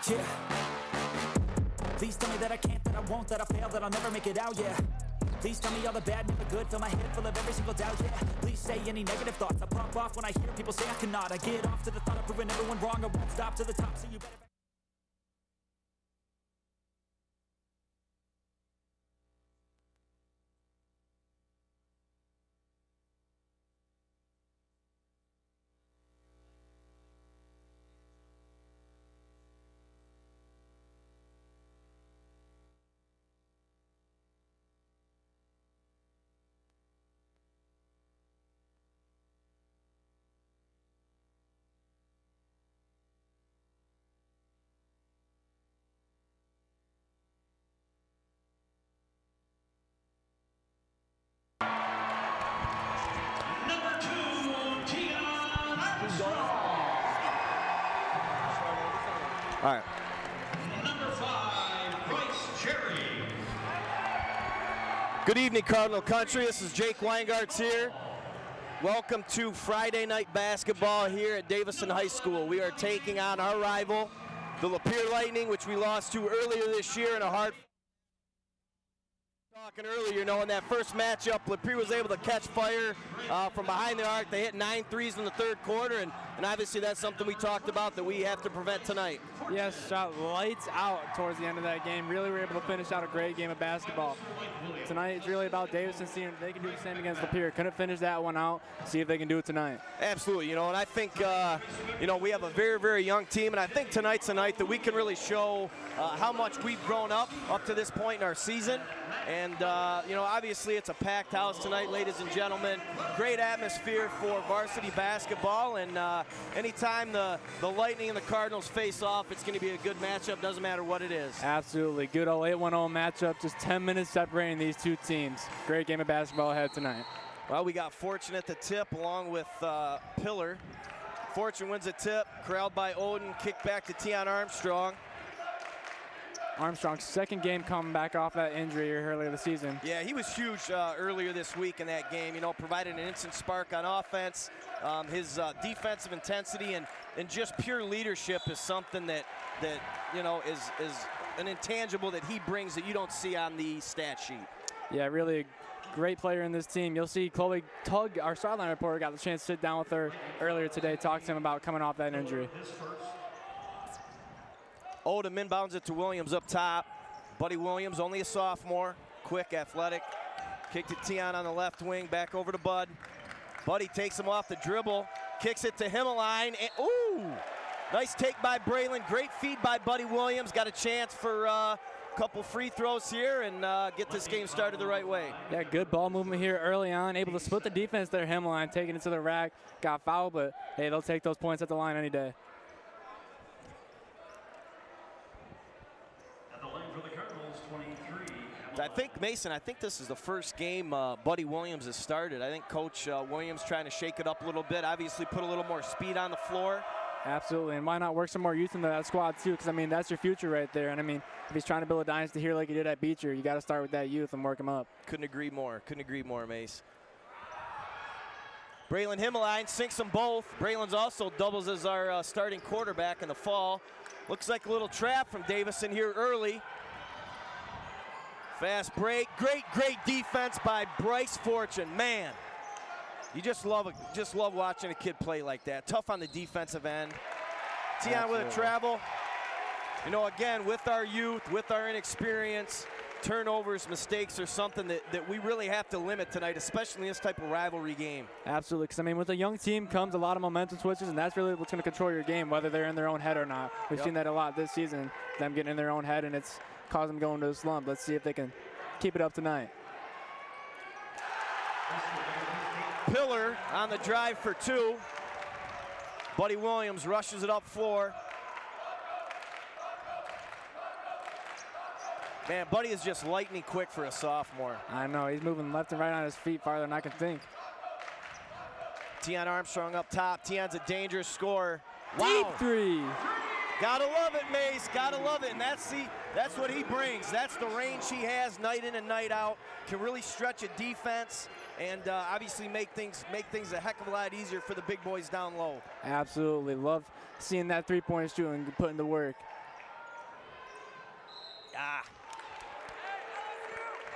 Yeah. Please tell me that I can't, that I won't, that I fail, that I'll never make it out, yeah. Please tell me all the bad, never good, fill my head full of every single doubt, yeah. Please say any negative thoughts, I pop off when I hear people say I cannot. I get off to the thought of proving everyone wrong, I won't stop to the top, so you better... All right. Number 5, Bryce Cherry. Good evening, Cardinal Country. This is Jake Weingartz here. Welcome to Friday night basketball here at Davison High School. We are taking on our rival, the Lapeer Lightning, which we lost to earlier this year in a hard... Talking earlier, you know, in that first matchup, Lapeer was able to catch fire from behind the arc. They hit 9 threes in the third quarter, and obviously that's something we talked about that we have to prevent tonight. Yes, shot lights out towards the end of that game. Really were able to finish out a great game of basketball. Tonight it's really about Davison seeing if they can do the same against Lapeer. Couldn't finish that one out. See if they can do it tonight. Absolutely, you know, and I think, you know, we have a very, very young team, and I think tonight's a night that we can really show how much we've grown up to this point in our season. And, you know, obviously it's a packed house tonight, ladies and gentlemen. Great atmosphere for varsity basketball, and anytime the Lightning and the Cardinals face off, it's going to be a good matchup, doesn't matter what it is. Absolutely. Good old 8-1-0 matchup, just 10 minutes separating these two teams. Great game of basketball ahead tonight. Well, we got Fortune at the tip along with Pillar. Fortune wins a tip, corralled by Odin, kicked back to Tion Armstrong. Armstrong's second game coming back off that injury earlier this season. Yeah, he was huge earlier this week in that game, you know, provided an instant spark on offense. His defensive intensity and just pure leadership is something that you know, is an intangible that he brings that you don't see on the stat sheet. Yeah, really a great player in this team. You'll see Chloe Tugg, our sideline reporter, got the chance to sit down with her earlier today, talk to him about coming off that injury. Odom inbounds it to Williams up top. Buddy Williams, only a sophomore, quick, athletic. Kicked it Tion on the left wing, back over to Bud. Buddy takes him off the dribble, kicks it to Himmeline, and ooh! Nice take by Braylon, great feed by Buddy Williams. Got a chance for a couple free throws here and get this game started the right way. Yeah, good ball movement here early on, able to split the defense there, Himmeline, taking it to the rack, got fouled, but hey, they'll take those points at the line any day. I think, Mason, I think this is the first game Buddy Williams has started. I think Coach Williams trying to shake it up a little bit, obviously put a little more speed on the floor. Absolutely, and why not work some more youth into that squad too, because I mean, that's your future right there. And I mean, if he's trying to build a dynasty here like he did at Beecher, you got to start with that youth and work him up. Couldn't agree more, Mace. Braylon Himmeline sinks them both. Braylon's also doubles as our starting quarterback in the fall. Looks like a little trap from Davison here early. Fast break, great defense by Bryce Fortune. Man, you just love watching a kid play like that. Tough on the defensive end. Tion with a travel. You know, again, with our youth, with our inexperience, turnovers, mistakes are something that we really have to limit tonight, especially in this type of rivalry game. Absolutely, because I mean, with a young team comes a lot of momentum switches, and that's really what's going to control your game, whether they're in their own head or not. We've seen that a lot this season, them getting in their own head, and it's caused them going to a slump. Let's see if they can keep it up tonight. Pillar on the drive for two. Buddy Williams rushes it up floor. Man, Buddy is just lightning quick for a sophomore. I know, he's moving left and right on his feet farther than I can think. Tion Armstrong up top. Tion's a dangerous scorer. Deep three. Gotta love it, Mace. Gotta love it, and that's what he brings. That's the range he has night in and night out. Can really stretch a defense and obviously make things a heck of a lot easier for the big boys down low. Absolutely, love seeing that three-point shooting put in the work.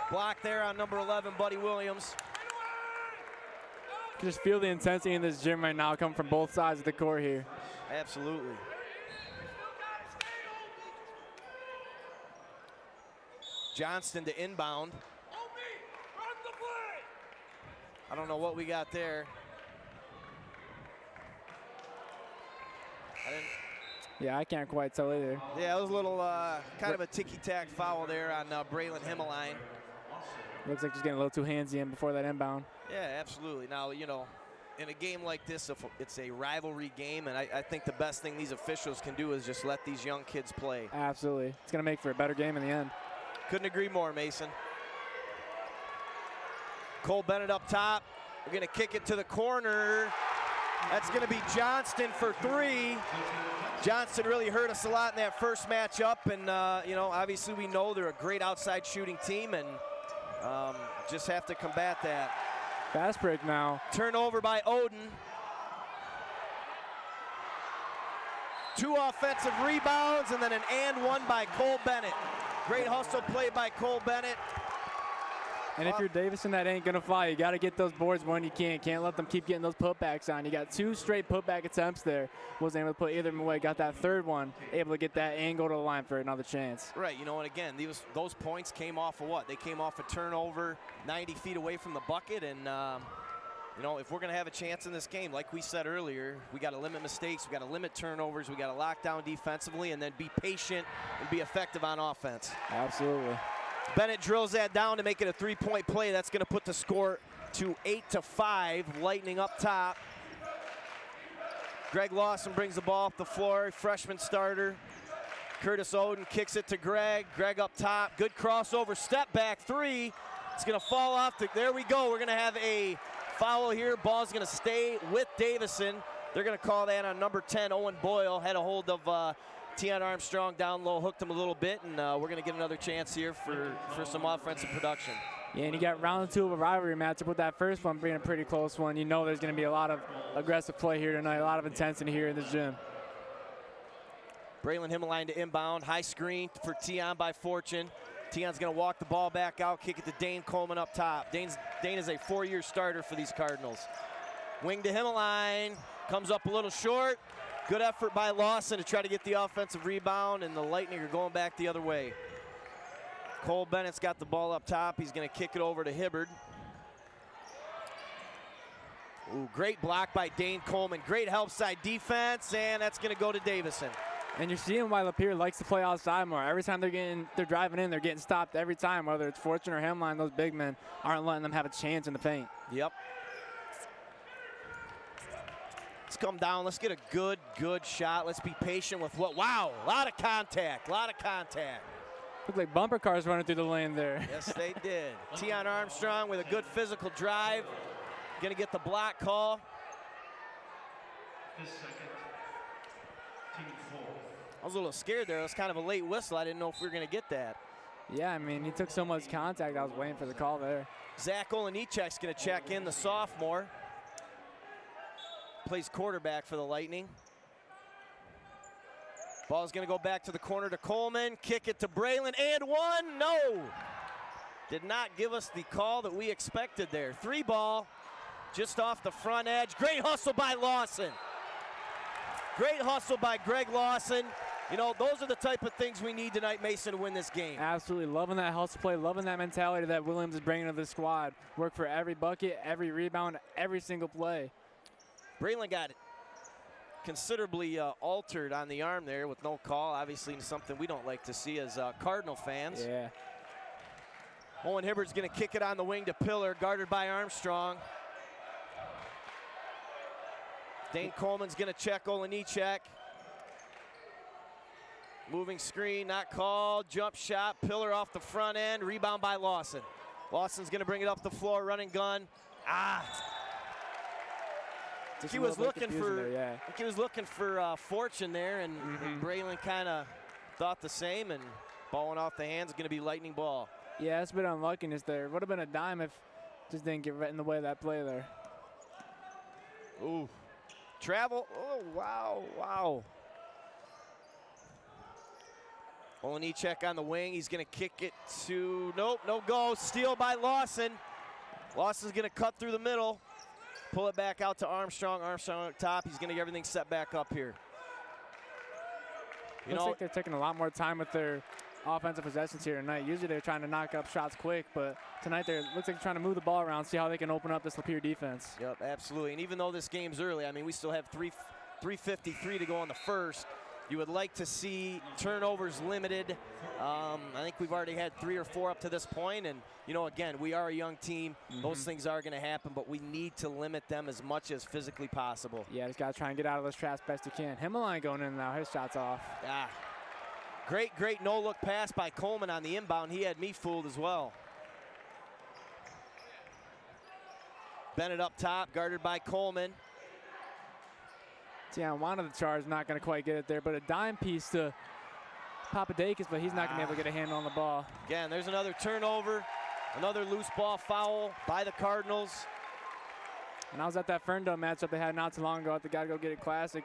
Block there on number 11, Buddy Williams. You just feel the intensity in this gym right now coming from both sides of the court here. Absolutely. Johnston to inbound. I don't know what we got there. Yeah, I can't quite tell either. Yeah, it was a little kind of a ticky-tack foul there on Braylon Himmeline. Looks like just getting a little too handsy in before that inbound. Yeah, absolutely. Now, you know, in a game like this, if it's a rivalry game, and I think the best thing these officials can do is just let these young kids play. Absolutely. It's going to make for a better game in the end. Couldn't agree more, Mason. Cole Bennett up top. We're going to kick it to the corner. That's going to be Johnston for 3. Johnston really hurt us a lot in that first matchup, and you know, obviously we know they're a great outside shooting team, and just have to combat that. Fast break now. Turnover by Oden. 2 offensive rebounds, and then an and 1 by Cole Bennett. Great hustle play by Cole Bennett. And if you're Davison, that ain't gonna fly. You gotta get those boards when you can. Can't let them keep getting those putbacks on. You got 2 straight putback attempts there. Wasn't able to put either of them away. Got that third one, able to get that and go to the line for another chance. Right, you know, and again, those points came off of what? They came off a turnover 90 feet away from the bucket, and you know, if we're gonna have a chance in this game, like we said earlier, we gotta limit mistakes, we gotta limit turnovers, we gotta lock down defensively, and then be patient and be effective on offense. Absolutely. Bennett drills that down to make it a 3-point play. That's going to put the score to 8-5. Lightning up top. Greg Lawson brings the ball up the floor. Freshman starter. Curtis Oden kicks it to Greg. Greg up top. Good crossover. Step back 3. It's going to fall off. There we go. We're going to have a foul here. Ball's going to stay with Davison. They're going to call that on number 10, Owen Boyle. Had a hold of Tion Armstrong down low, hooked him a little bit, and we're going to get another chance here for some offensive production. Yeah, and you got round 2 of a rivalry matchup with that first one being a pretty close one. You know there's going to be a lot of aggressive play here tonight, a lot of intensity here in this gym. Braylon Himmeline to inbound, high screen for Tion by Fortune. Tion's going to walk the ball back out, kick it to Dane Coleman up top. Dane is a 4-year starter for these Cardinals. Wing to Himmeline, comes up a little short. Good effort by Lawson to try to get the offensive rebound, and the Lightning are going back the other way. Cole Bennett's got the ball up top. He's going to kick it over to Hibbard. Ooh, great block by Dane Coleman. Great help side defense, and that's going to go to Davison. And you're seeing why Lapeer likes to play outside more. Every time they're driving in, they're getting stopped every time, whether it's Fortune or Hemline. Those big men aren't letting them have a chance in the paint. Yep. Let's come down. Let's get a good shot. Let's be patient with what? Wow, a lot of contact, Looked like bumper cars running through the lane there. Yes, they did. Tion Armstrong with a good physical drive. Gonna get the block call. I was a little scared there. It was kind of a late whistle. I didn't know if we were gonna get that. Yeah, I mean, he took so much contact. I was waiting for the call there. Zach Olenichek's gonna check in, the sophomore. Plays quarterback for the Lightning. Ball's gonna go back to the corner to Coleman. Kick it to Braylon, and 1, no! Did not give us the call that we expected there. 3 ball, just off the front edge. Great hustle by Lawson. Great hustle by Greg Lawson. You know, those are the type of things we need tonight, Mason, to win this game. Absolutely, loving that hustle play, loving that mentality that Williams is bringing to the squad. Work for every bucket, every rebound, every single play. Braylon got considerably altered on the arm there with no call. Obviously something we don't like to see as Cardinal fans. Yeah. Owen Hibbard's going to kick it on the wing to Pillar, guarded by Armstrong. Dane Coleman's going to check Olenichek. Moving screen, not called. Jump shot, Pillar off the front end. Rebound by Lawson. Lawson's going to bring it up the floor, running gun. He was looking for Fortune there, and Braylon kind of thought the same, and ball went off the hands. Going to be Lightning ball. Yeah, it's a bit of unluckiness there. Would have been a dime if just didn't get right in the way of that play there. Ooh, travel. Oh, wow. Olejniczak on the wing. He's going to kick it to, nope, no go. Steal by Lawson. Lawson's going to cut through the middle. Pull it back out to Armstrong. Armstrong up top. He's going to get everything set back up here. Looks like they're taking a lot more time with their offensive possessions here tonight. Usually they're trying to knock up shots quick, but tonight looks like they're trying to move the ball around, see how they can open up this Lapeer defense. Yep, absolutely. And even though this game's early, I mean, we still have 3:53 to go in the first. You would like to see turnovers limited. I think we've already had 3 or 4 up to this point, and you know, again, we are a young team. Those things are going to happen, but we need to limit them as much as physically possible. Yeah, just got to try and get out of those traps best you can. Himmeline going in now, his shot's off. Great no-look pass by Coleman on the inbound. He had me fooled as well. Bennett up top, guarded by Coleman. Tian wanted the charge, not going to quite get it there, but a dime piece to Papadakis, but he's not going to be able to get a handle on the ball. Again, there's another turnover, another loose ball foul by the Cardinals. And I was at that Ferndale matchup they had not too long ago at the Gotta Go Get It Classic.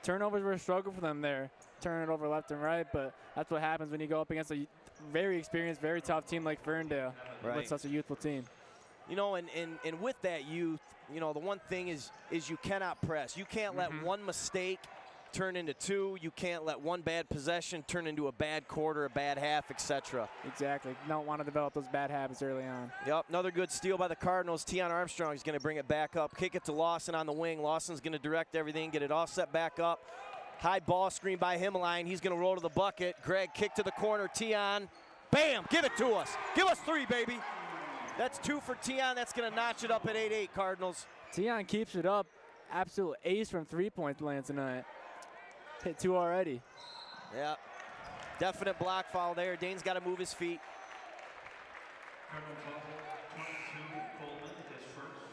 Turnovers were a struggle for them there, turning it over left and right, but that's what happens when you go up against a very experienced, very tough team like Ferndale with such a youthful team. You know, and with that youth, you know, the one thing is you cannot press. You can't let one mistake turn into 2. You can't let one bad possession turn into a bad quarter, a bad half, etc. Exactly. You don't want to develop those bad habits early on. Yep, another good steal by the Cardinals. Tian Armstrong is going to bring it back up, kick it to Lawson on the wing. Lawson's going to direct everything, get it all set back up. High ball screen by Himmeline. He's going to roll to the bucket. Greg, kick to the corner. Tian, bam, give it to us. Give us 3, baby. That's 2 for Tian. That's going to notch it up at 8-8, Cardinals. Tian keeps it up. Absolute ace from 3-point land tonight. Hit 2 already. Yeah, definite block foul there. Dane's got to move his feet.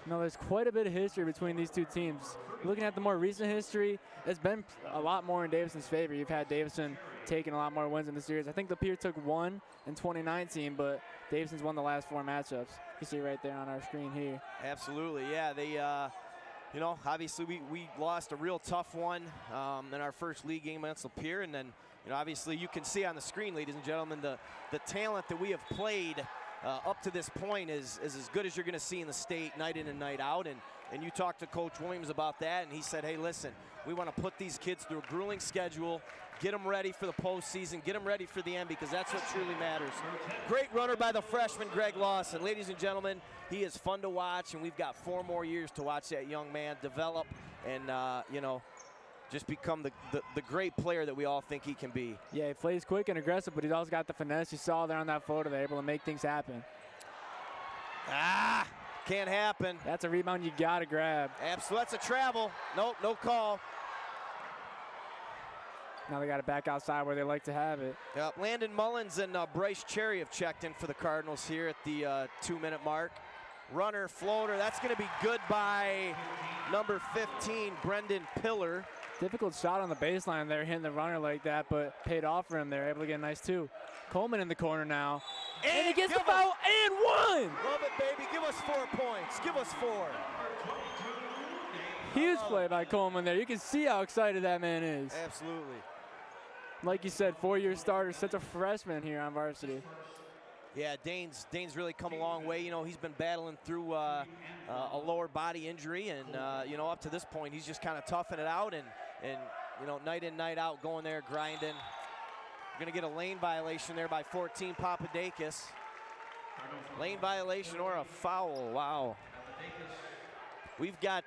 No, there's quite a bit of history between these two teams. Looking at the more recent history, it's been a lot more in Davison's favor. You've had Davison taking a lot more wins in the series. I think Lapeer took 1 in 2019, but Davison's won the last 4 matchups. You see right there on our screen here. Absolutely, yeah. They, you know, obviously we lost a real tough one in our first league game against Lapeer, and then, you know, obviously you can see on the screen, ladies and gentlemen, the talent that we have played up to this point is as good as you're going to see in the state night in and night out. And you talked to Coach Williams about that, and he said, hey, listen, we want to put these kids through a grueling schedule, get them ready for the postseason, get them ready for the end, because that's what truly matters. Great runner by the freshman, Greg Lawson. Ladies and gentlemen, he is fun to watch, and we've got 4 more years to watch that young man develop and, you know, just become the great player that we all think he can be. Yeah, he plays quick and aggressive, but he's also got the finesse. You saw there on that photo, they're able to make things happen. Can't happen. That's a rebound you got to grab. Absolutely, that's a travel. Nope, no call. Now they got it back outside where they like to have it. Yep, Landon Mullins and Bryce Cherry have checked in for the Cardinals here at the 2-minute mark. Runner, floater, that's going to be good by number 15, Brendan Pillar. Difficult shot on the baseline there, hitting the runner like that, but paid off for him there, able to get a nice 2. Coleman in the corner now. And he gets the foul and 1! Love it, baby. Give us 4 points. Give us 4. Huge play by Coleman there. You can see how excited that man is. Absolutely. Like you said, 4-year starter, such a freshman here on varsity. Yeah, Dane's really come a long way. You know, he's been battling through a lower body injury, and you know, up to this point, he's just kind of toughing it out, and you know, night in, night out, going there, grinding. We're gonna get a lane violation there by 14, Papadakis. Lane violation or a foul. Wow. We've got,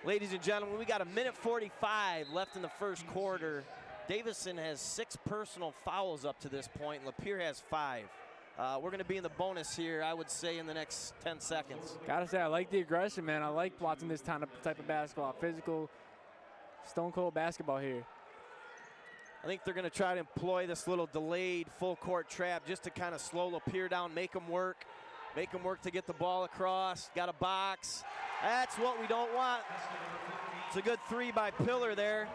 ladies and gentlemen, we got 1:45 left in the first quarter. Davison has 6 personal fouls up to this point. Lapeer has 5. We're going to be in the bonus here, I would say, in the next 10 seconds. Gotta say, I like the aggression, man. I like watching this type of basketball. Physical, stone cold basketball here. I think they're going to try to employ this little delayed full court trap just to kind of slow Lapeer down, make them work to get the ball across. Got a box. That's what we don't want. It's a good 3 by Pillar there.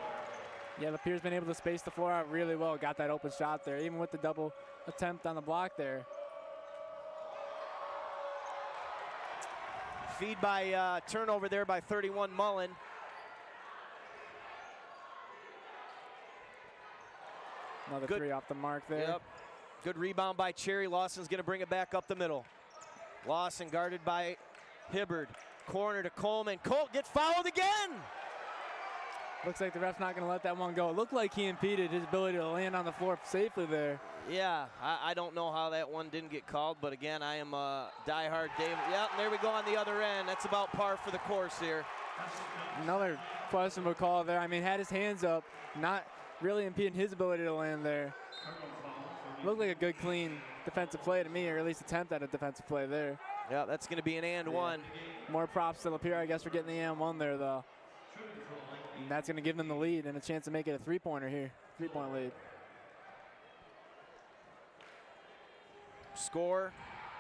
Yeah, Lapeer's been able to space the floor out really well. Got that open shot there, even with the double attempt on the block there. Feed by turnover there by 31 Mullen. Another three off the mark there. Yep. Good rebound by Cherry. Lawson's going to bring it back up the middle. Lawson guarded by Hibbard. Corner to Coleman. Colt gets fouled again. Looks like the ref's not going to let that one go. It looked like he impeded his ability to land on the floor safely there. Yeah, I don't know how that one didn't get called, but again, I am a diehard David. Yep, and there we go on the other end. That's about par for the course here. Another questionable call there. I mean, had his hands up, not really impeding his ability to land there. Looked like a good, clean defensive play to me, or at least attempt at a defensive play there. Yeah, that's going to be an and one. More props to Lapeer, I guess, for getting the and one there, though. And that's going to give them the lead and a chance to make it a three-pointer here. Three-point lead. Score,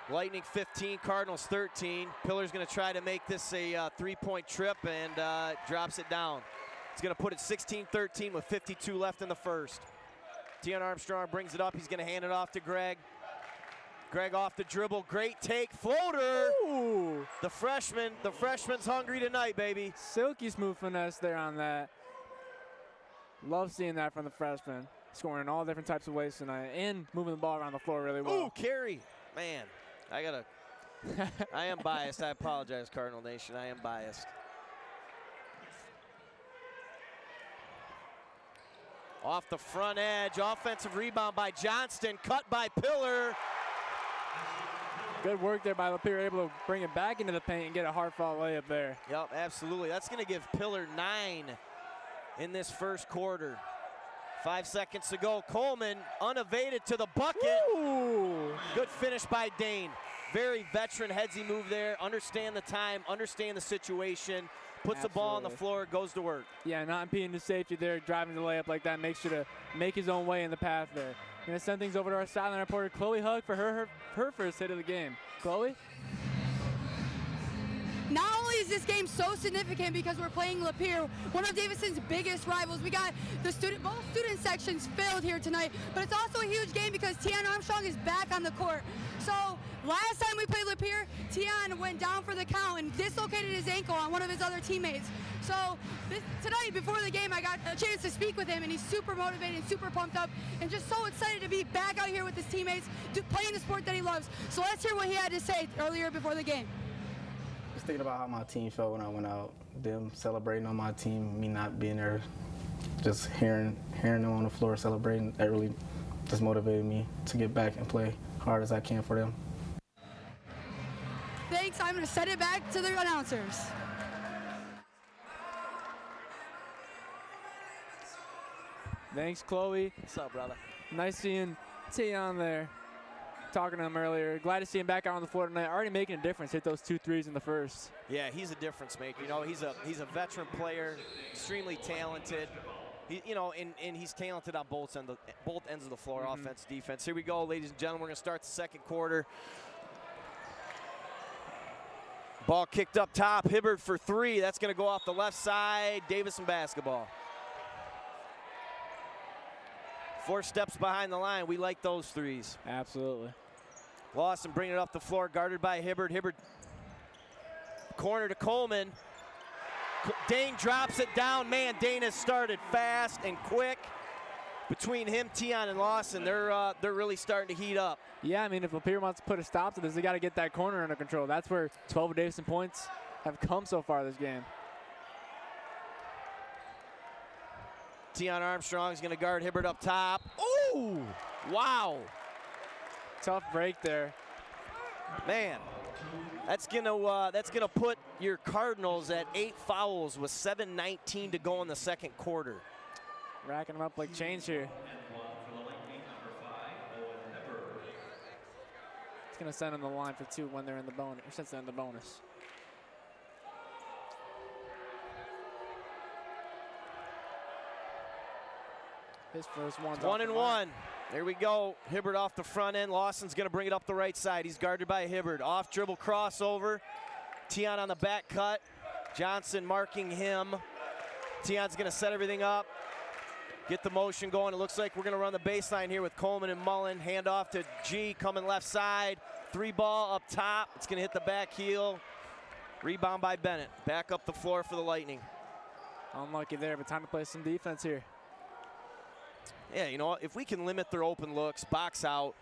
Lightning 15, Cardinals 13. Pillar's going to try to make this a three-point trip and drops it down. It's going to put it 16-13 with 52 left in the first. Tion Armstrong brings it up. He's going to hand it off to Greg. Greg off the dribble. Great take. Floater. Ooh. The freshman's hungry tonight, baby. Silky smooth finesse there on that. Love seeing that from the freshman. Scoring in all different types of ways tonight and moving the ball around the floor really well. Ooh, carry. Man, I am biased. I apologize, Cardinal Nation. I am biased. Off the front edge, offensive rebound by Johnston, cut by Pillar. Good work there by Lapeer, able to bring it back into the paint and get a hard-fought layup there. Yep, absolutely. That's going to give Pillar 9 in this first quarter. 5 seconds to go. Coleman unevaded to the bucket. Ooh. Good finish by Dane. Very veteran headsy move there. Understand the time, understand the situation. Puts the ball on the floor, goes to work. Yeah, not impeding the safety there, driving the layup like that, makes sure to make his own way in the path there. Gonna send things over to our sideline reporter, Chloe Hug, for her first hit of the game. Chloe? Not only is this game so significant because we're playing Lapeer, one of Davidson's biggest rivals. We got both student sections filled here tonight, but it's also a huge game because Tion Armstrong is back on the court. So last time we played Lapeer, Tion went down for the count and dislocated his ankle on one of his other teammates. So tonight, before the game, I got a chance to speak with him, and he's super motivated, super pumped up, and just so excited to be back out here with his teammates, playing the sport that he loves. So let's hear what he had to say earlier before the game. Just thinking about how my team felt when I went out, them celebrating on my team, me not being there, just hearing them on the floor celebrating, that really just motivated me to get back and play hard as I can for them. Thanks. I'm going to send it back to the announcers. Thanks, Chloe. What's up, brother? Nice seeing Tion there. Talking to him earlier. Glad to see him back out on the floor tonight. Already making a difference. Hit those 2 threes in the first. Yeah, he's a difference maker. You know, he's a veteran player, extremely talented. And he's talented on both ends of the floor, offense, defense. Here we go, ladies and gentlemen. We're going to start the second quarter. Ball kicked up top. Hibbard for 3. That's going to go off the left side. Davison basketball. 4 steps behind the line. We like those threes. Absolutely. Lawson bringing it up the floor, guarded by Hibbard. Hibbard corner to Coleman. Dane drops it down. Man, Dane has started fast and quick. Between him, Tion, and Lawson, they're really starting to heat up. Yeah, I mean, if Lapeer wants to put a stop to this, they got to get that corner under control. That's where 12 of Davison points have come so far this game. Tion Armstrong is going to guard Hibbard up top. Ooh! Wow! Tough break there. Man, that's gonna put your Cardinals at 8 fouls with 7:19 to go in the second quarter. Racking them up like change here. It's gonna send them the line for 2 when they're in the bonus, or since they're in the bonus. His first one's 1 and 1. There we go. Hibbard off the front end. Lawson's going to bring it up the right side. He's guarded by Hibbard. Off dribble crossover. Tion on the back cut. Johnson marking him. Tion's going to set everything up. Get the motion going. It looks like we're going to run the baseline here with Coleman and Mullen. Hand off to G coming left side. 3 ball up top. It's going to hit the back heel. Rebound by Bennett. Back up the floor for the Lightning. Unlucky there, but time to play some defense here. Yeah, you know, if we can limit their open looks, box out,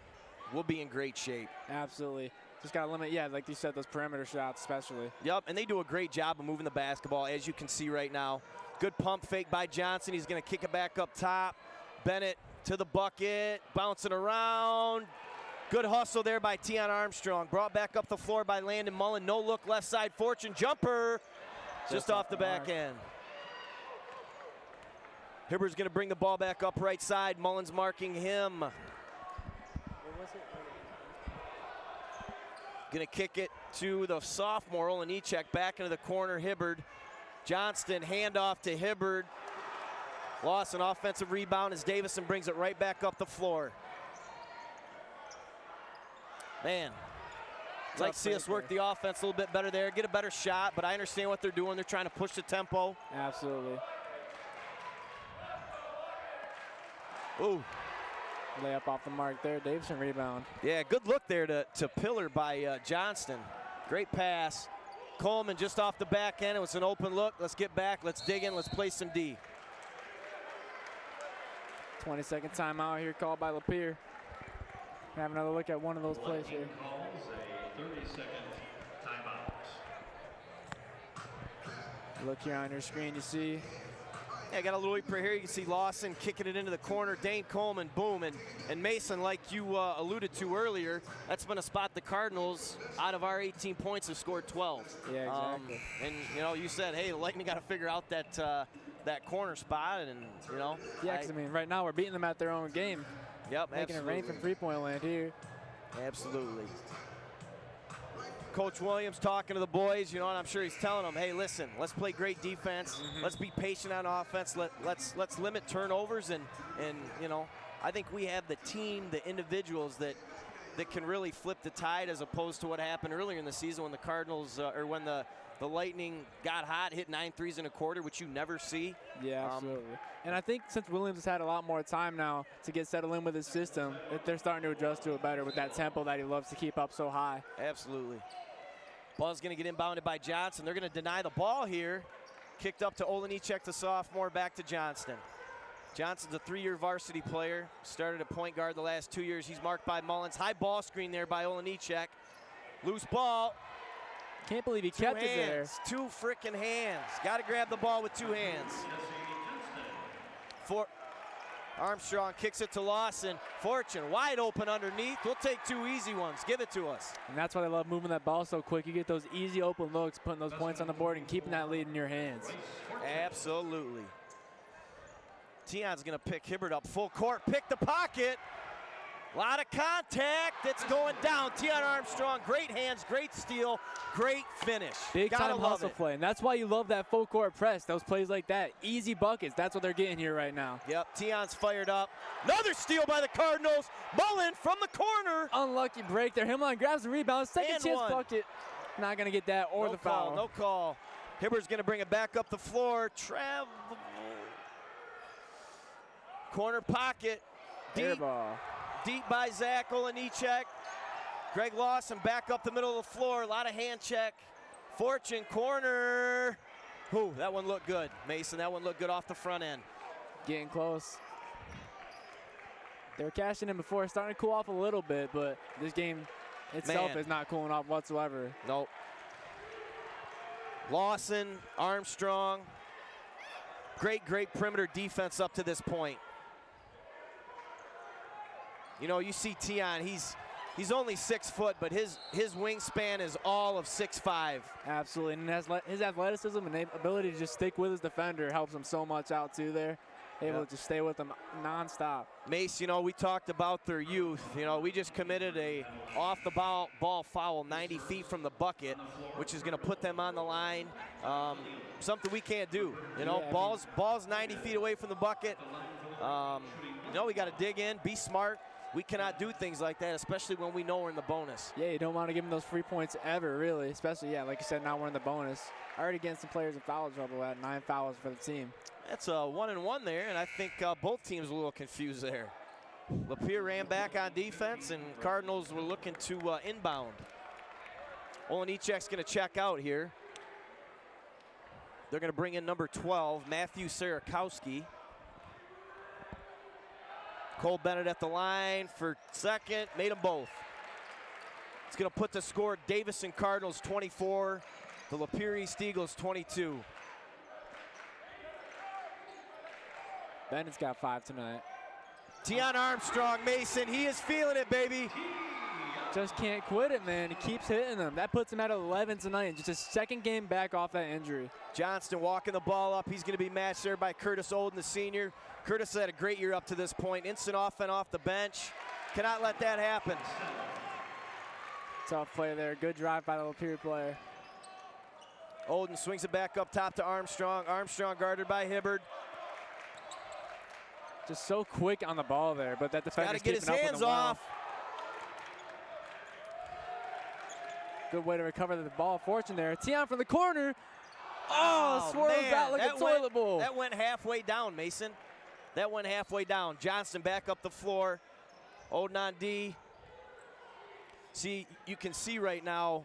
we'll be in great shape. Absolutely. Just got to limit, yeah, like you said, those perimeter shots especially. Yep, and they do a great job of moving the basketball, as you can see right now. Good pump fake by Johnson. He's going to kick it back up top. Bennett to the bucket, bouncing around. Good hustle there by Tion Armstrong. Brought back up the floor by Landon Mullen. No look, left side fortune jumper. Just off the back end. Hibbard's going to bring the ball back up right side. Mullen's marking him. Going to kick it to the sophomore, Olenichek, back into the corner. Hibbard. Johnston, handoff to Hibbard. Lost an offensive rebound as Davison brings it right back up the floor. Man, I'd like to see us work the offense a little bit better there, get a better shot, but I understand what they're doing. They're trying to push the tempo. Absolutely. Ooh. Layup off the mark there. Davison rebound. Yeah, good look there to Pillar by Johnston. Great pass. Coleman just off the back end. It was an open look. Let's get back. Let's dig in. Let's play some D. 20-second timeout here called by Lapeer. Have another look at one of those plays here. Calls a 30-second timeout. Look here on your screen, you see. Yeah, got a little leap right here. You can see Lawson kicking it into the corner. Dane Coleman, boom. And Mason, like you alluded to earlier, that's been a spot the Cardinals, out of our 18 points, have scored 12. Yeah, exactly. And, you know, you said, hey, the Lightning got to figure out that corner spot. And, you know. Yeah, because, I mean, right now we're beating them at their own game. Yep, making absolutely. it rain from three-point land here. Absolutely. Coach Williams talking to the boys, you know, and I'm sure he's telling them, hey, listen, let's play great defense. Let's be patient on offense. Let's limit turnovers, and you know, I think we have the team, the individuals that can really flip the tide, as opposed to what happened earlier in the season when the Cardinals or when the Lightning got hot, hit 9 threes in a quarter, which you never see. Yeah, absolutely. And I think since Williams has had a lot more time now to get settled in with his system, that they're starting to adjust to it better with that tempo that he loves to keep up so high. Absolutely. Ball's going to get inbounded by Johnson. They're going to deny the ball here. Kicked up to Olenichek, the sophomore, back to Johnston. Johnson's a 3-year varsity player. Started at point guard the last 2 years. He's marked by Mullins. High ball screen there by Olenichek. Loose ball. Can't believe he kept it there. 2 frickin' hands. Got to grab the ball with 2 hands. Armstrong kicks it to Lawson. Fortune wide open underneath. We'll take 2 easy ones. Give it to us. And that's why they love moving that ball so quick. You get those easy open looks, putting those points on the board and keeping that lead in your hands. Absolutely. Tion's going to pick Hibbard up full court. Pick the pocket. A lot of contact. It's going down. Tion Armstrong, great hands, great steal, great finish. Big time hustle play, and that's why you love that full court press. Those plays like that, easy buckets. That's what they're getting here right now. Yep, Tion's fired up. Another steal by the Cardinals. Mullen from the corner. Unlucky break there. Himline grabs the rebound. Second chance bucket. Not going to get that or the foul. No call. Hibbard's going to bring it back up the floor. Travel. Corner pocket. Air ball. Deep by Zach Olenichek. Greg Lawson back up the middle of the floor. A lot of hand check. Fortune corner. Ooh, that one looked good, Mason. That one looked good off the front end. Getting close. They were cashing in before, starting to cool off a little bit, but this game itself is not cooling off whatsoever. Nope. Lawson, Armstrong. Great perimeter defense up to this point. You know, you see Tion, he's only 6 foot, but his wingspan is all of 6'5". Absolutely, and his athleticism and ability to just stick with his defender helps him so much out too there. Able to just stay with them nonstop. Mace, you know, we talked about their youth. You know, we just committed a off-the-ball foul 90 feet from the bucket, which is going to put them on the line. Something we can't do. You know, balls 90 feet away from the bucket. You know, we got to dig in, be smart. We cannot do things like that, especially when we know we're in the bonus. Yeah, you don't want to give them those free points ever, really. Especially, yeah, like you said, now we're in the bonus. Already getting some players in foul trouble at 9 fouls for the team. That's a 1-and-1 there, and I think both teams were a little confused there. Lapeer ran back on defense, and Cardinals were looking to inbound. Olenichek's going to check out here. They're going to bring in number 12, Matthew Sarakowski. Cole Bennett at the line for second, made them both. It's gonna put the score Davison Cardinals 24, the Lapeer East Eagles 22. Bennett's got 5 tonight. Tion Armstrong, Mason, he is feeling it, baby. Just can't quit it, man. He keeps hitting them. That puts him at 11 tonight. Just his second game back off that injury. Johnston walking the ball up. He's going to be matched there by Curtis Olden, the senior. Curtis has had a great year up to this point. Instant off and off the bench. Cannot let that happen. Tough play there. Good drive by the Lapeer player. Olden swings it back up top to Armstrong. Armstrong guarded by Hibbard. Just so quick on the ball there, but that defender's got to get his keeping up hands with him well. off. Good way to recover the ball fortune there. Tion from the corner. Oh, swirls man, out like a toilet bowl. That went halfway down, Mason. That went halfway down. Johnston back up the floor. Olden on D. See, you can see right now,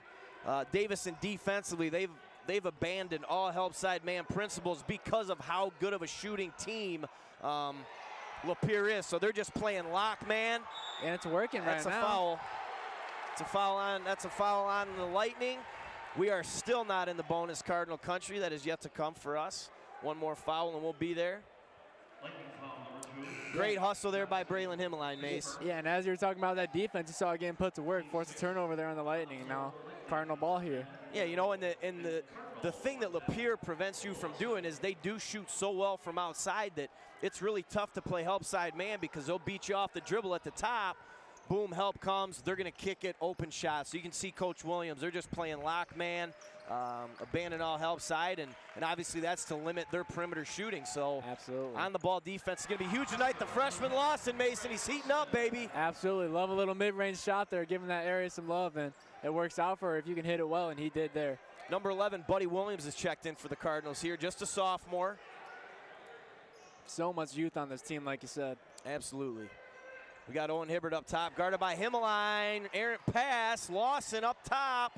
Davison defensively, they've abandoned all help side man principles because of how good of a shooting team Lapeer is. So they're just playing lock man. And it's working right now. That's a foul. It's a foul on. That's a foul on the Lightning. We are still not in the bonus Cardinal country. That is yet to come for us. One more foul and we'll be there. Great hustle there by Braylon Himmeline, Mace. Yeah, and as you were talking about that defense, you saw again put to work, forced a turnover there on the Lightning. Now Cardinal ball here. Yeah, you know, and the thing that Lapeer prevents you from doing is they do shoot so well from outside that it's really tough to play help side man because they'll beat you off the dribble at the top. Boom, help comes, they're gonna kick it, open shot. So you can see Coach Williams, they're just playing lock man, abandon all help side, and obviously that's to limit their perimeter shooting. So absolutely, on the ball defense is gonna be huge tonight. The freshman Lawson Mason, he's heating up, baby. Absolutely, love a little mid-range shot there, giving that area some love, and it works out for her if you can hit it well, and he did there. Number 11, Buddy Williams is checked in for the Cardinals here, just a sophomore. So much youth on this team, like you said. Absolutely. We got Owen Hibbard up top, guarded by Himmeline. Errant pass, Lawson up top.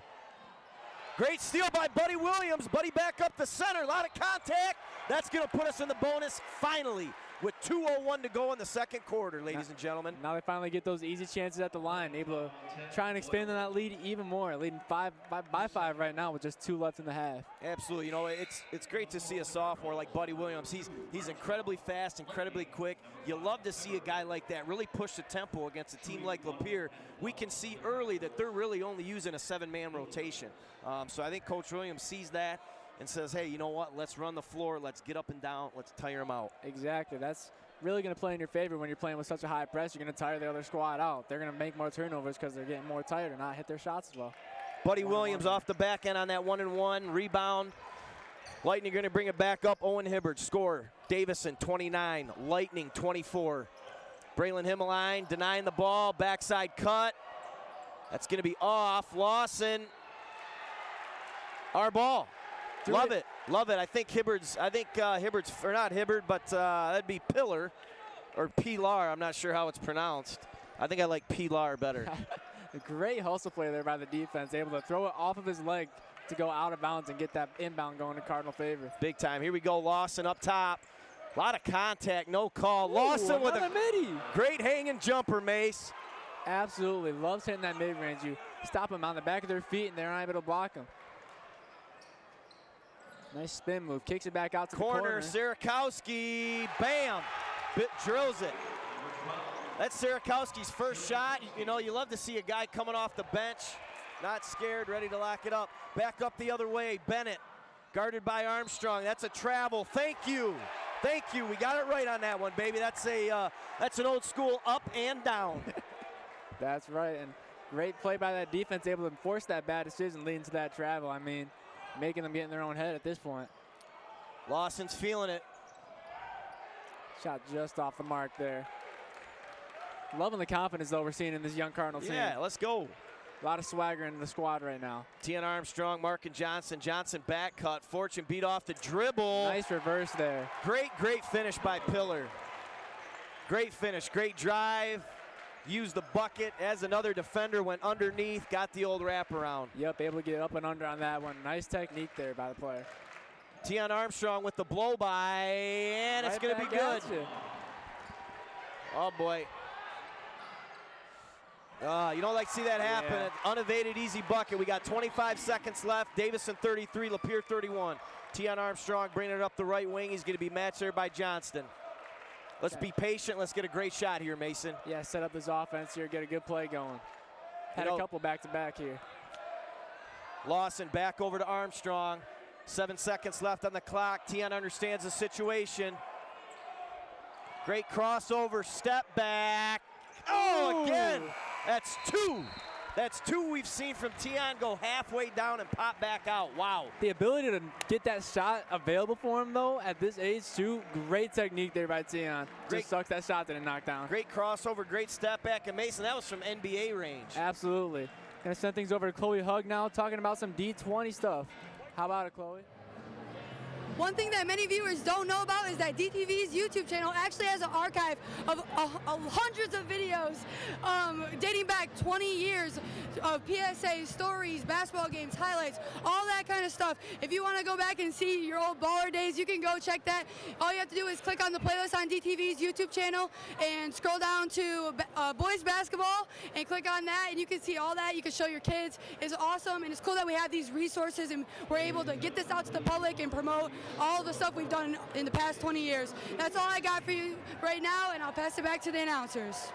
Great steal by Buddy Williams. Buddy back up the center, a lot of contact. That's gonna put us in the bonus finally with 2:01 to go in the second quarter, ladies and gentlemen. Now they finally get those easy chances at the line, able to try and expand on that lead even more, leading by 5 right now with just 2 left in the half. Absolutely, you know, it's great to see a sophomore like Buddy Williams. He's incredibly fast, incredibly quick. You love to see a guy like that really push the tempo against a team like Lapeer. We can see early that they're really only using a 7-man rotation. So I think Coach Williams sees that and says, hey, you know what, let's run the floor, let's get up and down, let's tire them out. Exactly, that's really going to play in your favor when you're playing with such a high press. You're going to tire the other squad out. They're going to make more turnovers because they're getting more tired and not hit their shots as well. Buddy Williams off the back end on that 1-and-1 rebound. Lightning going to bring it back up. Owen Hibbard score. Davison 29, Lightning 24. Braylon Himmeline denying the ball, backside cut. That's going to be off. Lawson, our ball. Love it, love it. I think Hibbard's, or not Hibbard, but that'd be Pillar, or Pilar. I'm not sure how it's pronounced. I think I like Pilar better. A great hustle play there by the defense, able to throw it off of his leg to go out of bounds and get that inbound going in Cardinal favor. Big time. Here we go, Lawson up top. A lot of contact, no call. Ooh, Lawson with a midi. Great hanging jumper, Mace. Absolutely, loves hitting that mid-range. You stop them on the back of their feet and they're not able to block them. Nice spin move, kicks it back out to the corner. Sierakowski, bam, drills it. That's Sierakowski's first shot. You know, you love to see a guy coming off the bench, not scared, ready to lock it up. Back up the other way, Bennett, guarded by Armstrong. That's a travel, thank you. Thank you, we got it right on that one, baby. That's an old school up and down. That's right, and great play by that defense, able to force that bad decision leading to that travel. I mean, making them get in their own head at this point. Lawson's feeling it. Shot just off the mark there. Loving the confidence, though, we're seeing in this young Cardinal team. Yeah, let's go. A lot of swagger in the squad right now. Tion Armstrong, Markin Johnson. Johnson back cut. Fortune beat off the dribble. Nice reverse there. Great finish by Pillar. Great finish, great drive. Used the bucket as another defender went underneath, got the old wraparound. Yep, able to get up and under on that one. Nice technique there by the player. Tion Armstrong with the blow by, and it's going to be good. Oh, boy. You don't like to see that happen. Yeah. An unevaded easy bucket. We got 25 seconds left. Davison 33, Lapeer 31. Tion Armstrong bringing it up the right wing. He's going to be matched there by Johnston. Let's be patient. Let's get a great shot here, Mason. Yeah, set up this offense here, get a good play going. Had a couple back-to-back here. Lawson back over to Armstrong. 7 seconds left on the clock. Tion understands the situation. Great crossover, step back. Oh, again. That's two. That's two we've seen from Tion go halfway down and pop back out. Wow. The ability to get that shot available for him, though, at this age, too, great technique there by Tion. Just sucks that shot didn't knock down. Great crossover, great step back. And Mason, that was from NBA range. Absolutely. Gonna send things over to Chloe Hug now, talking about some D20 stuff. How about it, Chloe? One thing that many viewers don't know about is that DTV's YouTube channel actually has an archive of hundreds of videos dating back 20 years of PSA stories, basketball games, highlights, all that kind of stuff. If you want to go back and see your old baller days, you can go check that. All you have to do is click on the playlist on DTV's YouTube channel and scroll down to boys basketball and click on that, and you can see all that. You can show your kids. It's awesome, and it's cool that we have these resources and we're able to get this out to the public and promote all the stuff we've done in the past 20 years. That's all I got for you right now, and I'll pass it back to the announcers.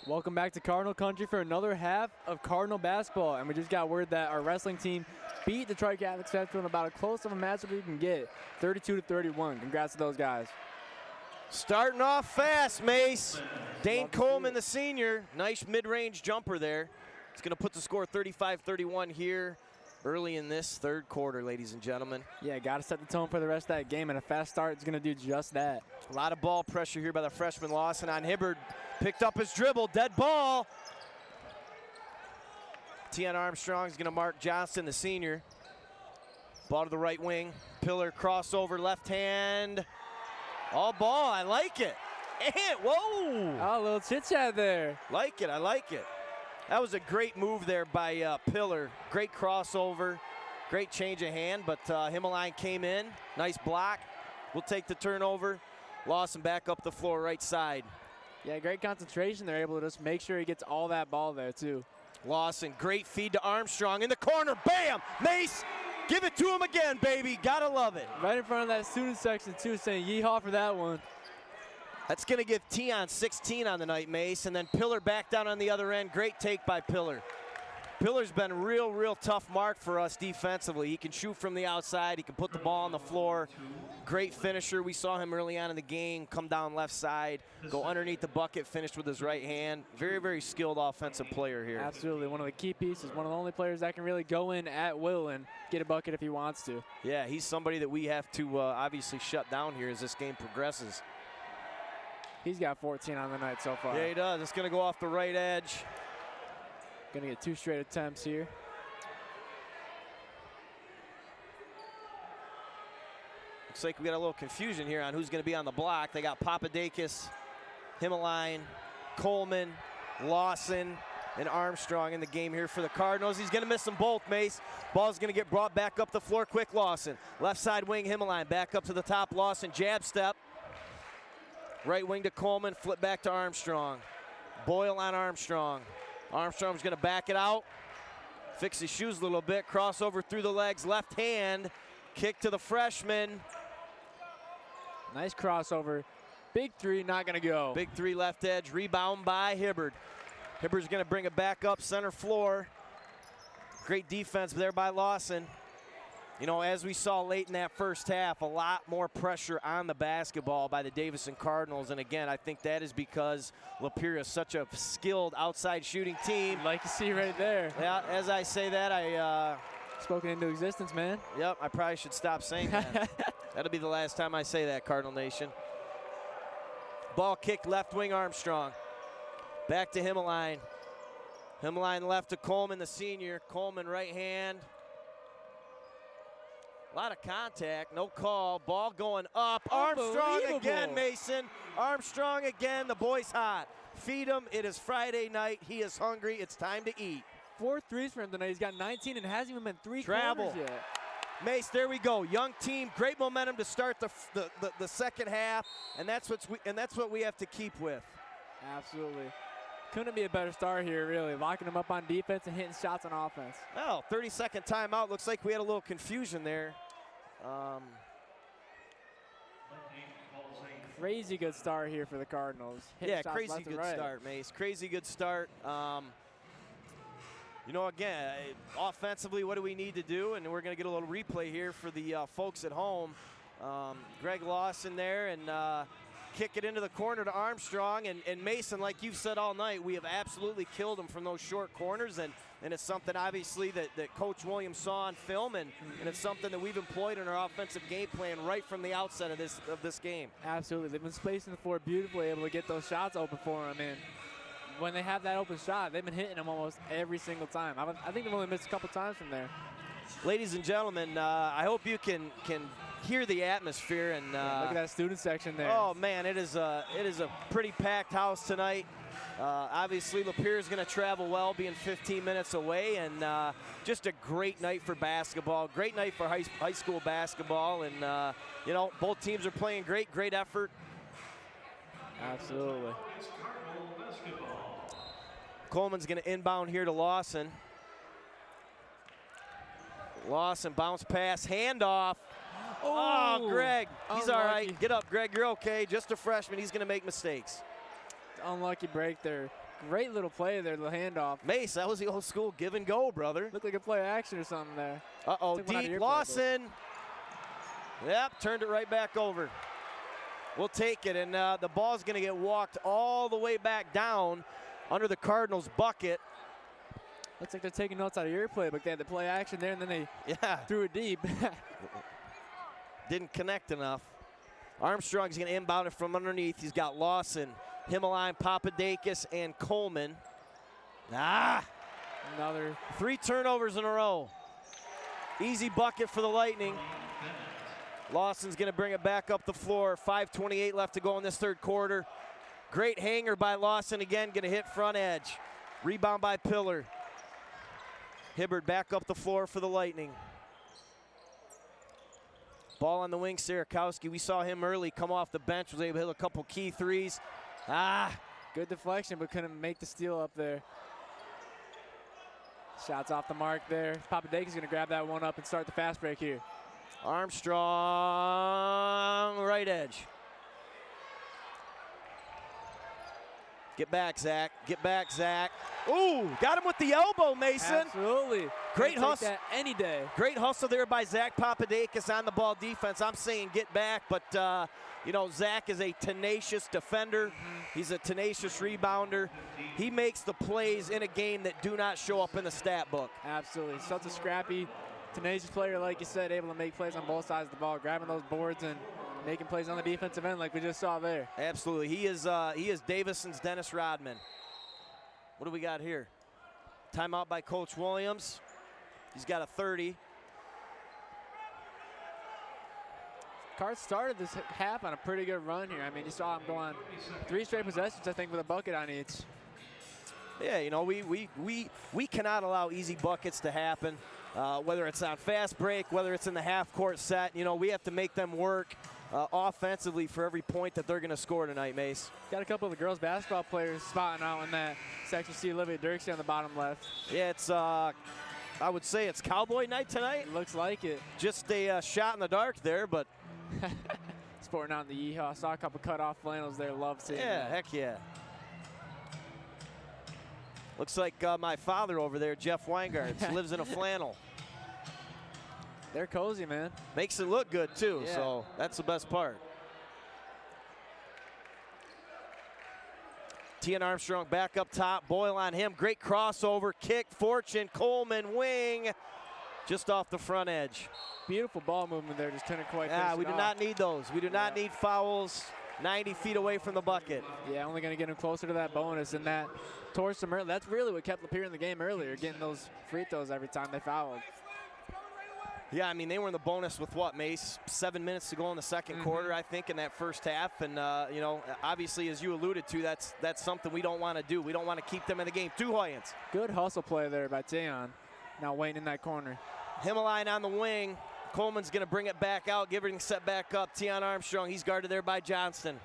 Welcome back to Cardinal Country for another half of Cardinal basketball. And we just got word that our wrestling team beat Detroit Catholic Central in about as close of a matchup you can get, 32-31. Congrats to those guys. Starting off fast, Mace. Dane Coleman, the senior. Nice mid-range jumper there. It's going to put the score 35-31 here early in this third quarter, ladies and gentlemen. Yeah, got to set the tone for the rest of that game, and a fast start is going to do just that. A lot of ball pressure here by the freshman Lawson on Hibbard. Picked up his dribble, dead ball. Tian Armstrong is going to mark Johnston, the senior. Ball to the right wing. Pillar crossover, left hand. All ball, I like it. And, whoa! Oh, a little chit-chat there. Like it, I like it. That was a great move there by Pillar. Great crossover, great change of hand, but Himmeline came in. Nice block. We'll take the turnover. Lawson back up the floor, right side. Yeah, great concentration. They're able to just make sure he gets all that ball there, too. Lawson, great feed to Armstrong in the corner. Bam! Mace, give it to him again, baby. Gotta love it. Right in front of that student section, too, saying yeehaw for that one. That's going to give Tion 16 on the night, Mace, and then Pillar back down on the other end. Great take by Pillar. Pillar's been a real tough mark for us defensively. He can shoot from the outside. He can put the ball on the floor. Great finisher. We saw him early on in the game come down left side, go underneath the bucket, finished with his right hand. Very skilled offensive player here. Absolutely. One of the key pieces. One of the only players that can really go in at will and get a bucket if he wants to. Yeah, he's somebody that we have to obviously shut down here as this game progresses. He's got 14 on the night so far. Yeah, he does. It's going to go off the right edge. Going to get 2 straight attempts here. Looks like we got a little confusion here on who's going to be on the block. They got Papadakis, Himmeline, Coleman, Lawson, and Armstrong in the game here for the Cardinals. He's going to miss them both, Mace. Ball's going to get brought back up the floor quick. Lawson. Left side wing, Himmeline. Back up to the top, Lawson. Jab step. Right wing to Coleman, flip back to Armstrong. Boyle on Armstrong. Armstrong's going to back it out. Fix his shoes a little bit. Crossover through the legs, left hand. Kick to the freshman. Nice crossover. Big three, not going to go. Big three left edge, rebound by Hibbard. Hibbard's going to bring it back up center floor. Great defense there by Lawson. You know, as we saw late in that first half, a lot more pressure on the basketball by the Davison Cardinals. And again, I think that is because Lapeer is such a skilled outside shooting team. Like you see right there. Yeah, as I say that, I... Spoken into existence, man. Yep, I probably should stop saying that. That'll be the last time I say that, Cardinal Nation. Ball kicked left wing Armstrong. Back to Himmeline. Himmeline left to Coleman, the senior. Coleman right hand. A lot of contact, no call. Ball going up. Armstrong again, Mason. Armstrong again. The boy's hot. Feed him. It is Friday night. He is hungry. It's time to eat. 4 threes for him tonight. He's got 19 and hasn't even been 3 Travel. quarters yet. Mace, there we go. Young team, great momentum to start the second half, and that's what we have to keep with. Absolutely. Couldn't be a better start here, really. Locking them up on defense and hitting shots on offense. Well, 30-second timeout. Looks like we had a little confusion there. Crazy good start here for the Cardinals. Yeah, crazy good start, Mace. Crazy good start. You know, again, offensively, what do we need to do? And we're going to get a little replay here for the folks at home. Greg Lawson there, and kick it into the corner to Armstrong. And Mason, like you've said all night, we have absolutely killed him from those short corners. And it's something, obviously, that Coach Williams saw on film. And it's something that we've employed in our offensive game plan right from the outset of this game. Absolutely. They've been spacing the floor beautifully, able to get those shots open for them. And when they have that open shot, they've been hitting them almost every single time. I think they've only missed a couple times from there. Ladies and gentlemen, I hope you can hear the atmosphere. And look at that student section there. Oh man, it is a pretty packed house tonight. Obviously, Lapeer is going to travel well, being 15 minutes away, and just a great night for basketball. Great night for high school basketball, and you know, both teams are playing great effort. Absolutely. Coleman's going to inbound here to Lawson. Lawson, bounce pass, handoff. Oh, Greg, he's all right. Get up, Greg, you're okay. Just a freshman, he's going to make mistakes. Unlucky break there. Great little play there, the handoff. Mace, that was the old school give and go, brother. Looked like a play action or something there. Uh-oh, Took one out of deep, your Lawson. Yep, turned it right back over. We'll take it, and the ball's going to get walked all the way back down under the Cardinals' bucket. Looks like they're taking notes out of your play, but they had the play action there, and then they threw it deep. Didn't connect enough. Armstrong's going to inbound it from underneath. He's got Lawson, Himmeline, Papadakis, and Coleman. Another 3 turnovers in a row. Easy bucket for the Lightning. Lawson's going to bring it back up the floor. 5:28 left to go in this third quarter. Great hanger by Lawson again, going to hit front edge. Rebound by Pillar. Hibbard back up the floor for the Lightning. Ball on the wing, Sierakowski. We saw him early come off the bench, was able to hit a couple key threes. Good deflection, but couldn't make the steal up there. Shots off the mark there. Papadakis is going to grab that one up and start the fast break here. Armstrong, right edge. Get back, Zach. Get back, Zach. Ooh, got him with the elbow, Mason. Absolutely. Great hustle. That any day. Great hustle there by Zach Papadakis on the ball defense. I'm saying get back, but, you know, Zach is a tenacious defender. He's a tenacious rebounder. He makes the plays in a game that do not show up in the stat book. Absolutely. Such a scrappy, tenacious player, like you said, able to make plays on both sides of the ball, grabbing those boards and making plays on the defensive end like we just saw there. Absolutely. He is Davison's Dennis Rodman. What do we got here? Timeout by Coach Williams. He's got a 30. Cards started this half on a pretty good run here. I mean, you saw him go on 3 straight possessions, I think, with a bucket on each. Yeah, you know, we cannot allow easy buckets to happen, whether it's on fast break, whether it's in the half-court set. You know, we have to make them work offensively for every point that they're going to score tonight, Mace. Got a couple of the girls' basketball players spotting out in that section. See Olivia Dirksey on the bottom left. Yeah, it's, I would say it's Cowboy night tonight. Looks like it. Just a shot in the dark there, but. Sporting out in the yeehaw. Saw a couple cut-off flannels there. Love seeing that. Yeah, heck yeah. Looks like my father over there, Jeff Weingartz, lives in a flannel. They're cozy, man. Makes it look good, too, Yeah. so that's the best part. Tian Armstrong back up top. Boyle on him. Great crossover. Kick. Fortune. Coleman. Wing. Just off the front edge. Beautiful ball movement there. Just couldn't quite Yeah, finish we it do off. not need those. We do not need fouls 90 feet away from the bucket. Yeah, only going to get him closer to that bonus, and that torched him early. That's really what kept Lapeer in the game earlier, getting those free throws every time they fouled. Yeah, I mean, they were in the bonus with what, Mace? 7 minutes to go in the second quarter, I think, in that first half. And, you know, obviously, as you alluded to, that's something we don't want to do. We don't want to keep them in the game. 2 Hoyans. Good hustle play there by Tian. Now waiting in that corner. Himmeline on the wing. Coleman's going to bring it back out, give it set back up. Tian Armstrong, he's guarded there by Johnston.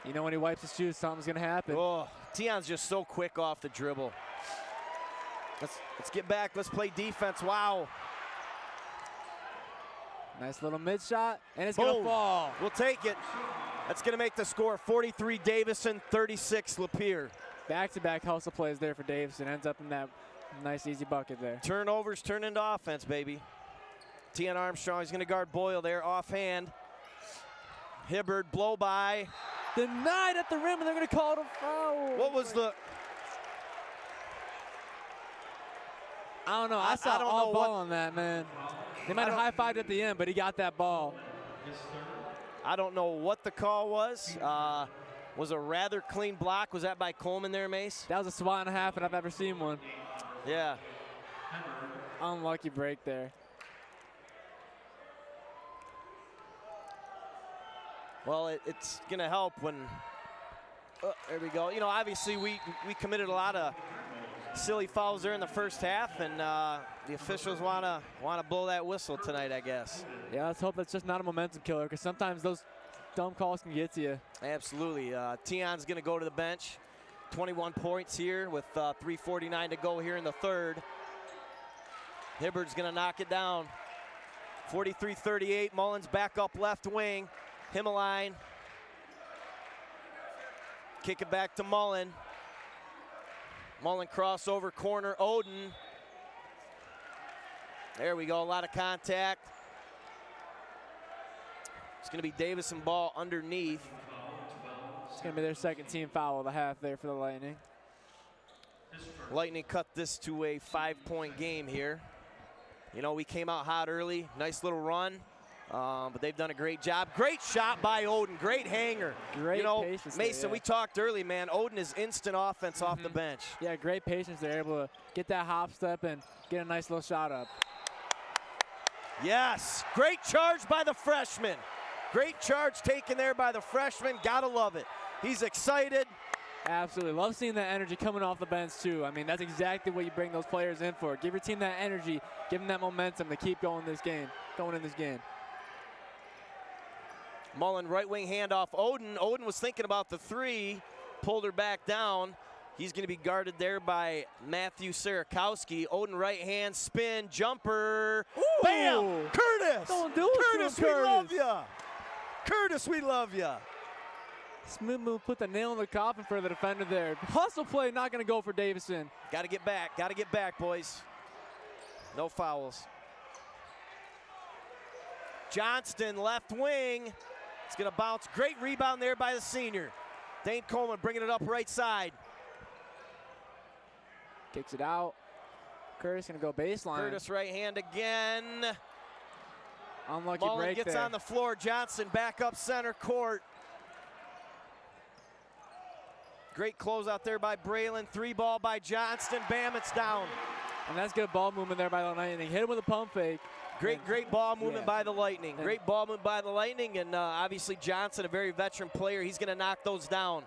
You know when he wipes his shoes, something's going to happen. Oh, Tian's just so quick off the dribble. Let's get back. Let's play defense. Wow. Nice little mid shot, and it's going to fall. We'll take it. That's going to make the score 43 Davison, 36 Lapeer. Back-to-back hustle plays there for Davison. Ends up in that nice, easy bucket there. Turnovers turn into offense, baby. Tian Armstrong is going to guard Boyle there, offhand. Hibbard, blow by. Denied at the rim, and they're going to call it a foul. What was the... I don't know. I saw all ball on that, man. They might have high-fived at the end, but he got that ball. I don't know what the call was. Was a rather clean block. Was that by Coleman there, Mace? That was a swat and a half, and I've never seen one. Yeah. Unlucky break there. Well, it's going to help when... there we go. You know, obviously we committed a lot of silly fouls there in the first half, and the officials want to blow that whistle tonight, I guess. Yeah, let's hope that's just not a momentum killer, because sometimes those dumb calls can get to you. Absolutely. Tian's going to go to the bench. 21 points here with 3:49 to go here in the third. Hibbard's going to knock it down. 43-38. Mullins back up left wing. Himmeline. kick it back to Mullen. Mullen crossover corner, Oden. There we go, a lot of contact. It's gonna be Davison ball underneath. It's gonna be their second team foul of the half there for the Lightning. Lightning cut this to a 5-point game here. You know, we came out hot early, nice little run, but they've done a great job. Great shot by Oden, great hanger. Great patience Mason, there, yeah. we talked early, man, Oden is instant offense off the bench. Yeah, great patience. They're able to get that hop step and get a nice little shot up. Yes, great charge by the freshman. Great charge taken there by the freshman, gotta love it. He's excited. Absolutely, love seeing that energy coming off the bench too. I mean, that's exactly what you bring those players in for. Give your team that energy, give them that momentum to keep going in this game. Mullen right wing handoff, Oden. Oden was thinking about the three, pulled her back down. He's gonna be guarded there by Matthew Sarakowski. Oden right hand spin, jumper, Ooh. bam! Curtis! Don't do it to Curtis, him, we love Curtis. ya! Curtis, we love ya! Smooth move, put the nail in the coffin for the defender there. Hustle play, not gonna go for Davison. Gotta get back, boys. No fouls. Johnston, left wing. It's gonna bounce. Great rebound there by the senior. Dane Coleman bringing it up right side. Kicks it out. Curtis gonna go baseline. Curtis right hand again. Unlucky Mullen break gets there. on the floor. Johnson back up center court. Great close out there by Braylon. 3-ball by Johnston. Bam, it's down. And that's good ball movement there by the Lightning. Hit him with a pump fake. Great ball movement by the Lightning. And Great ball movement by the Lightning, and obviously Johnson, a very veteran player. He's going to knock those down.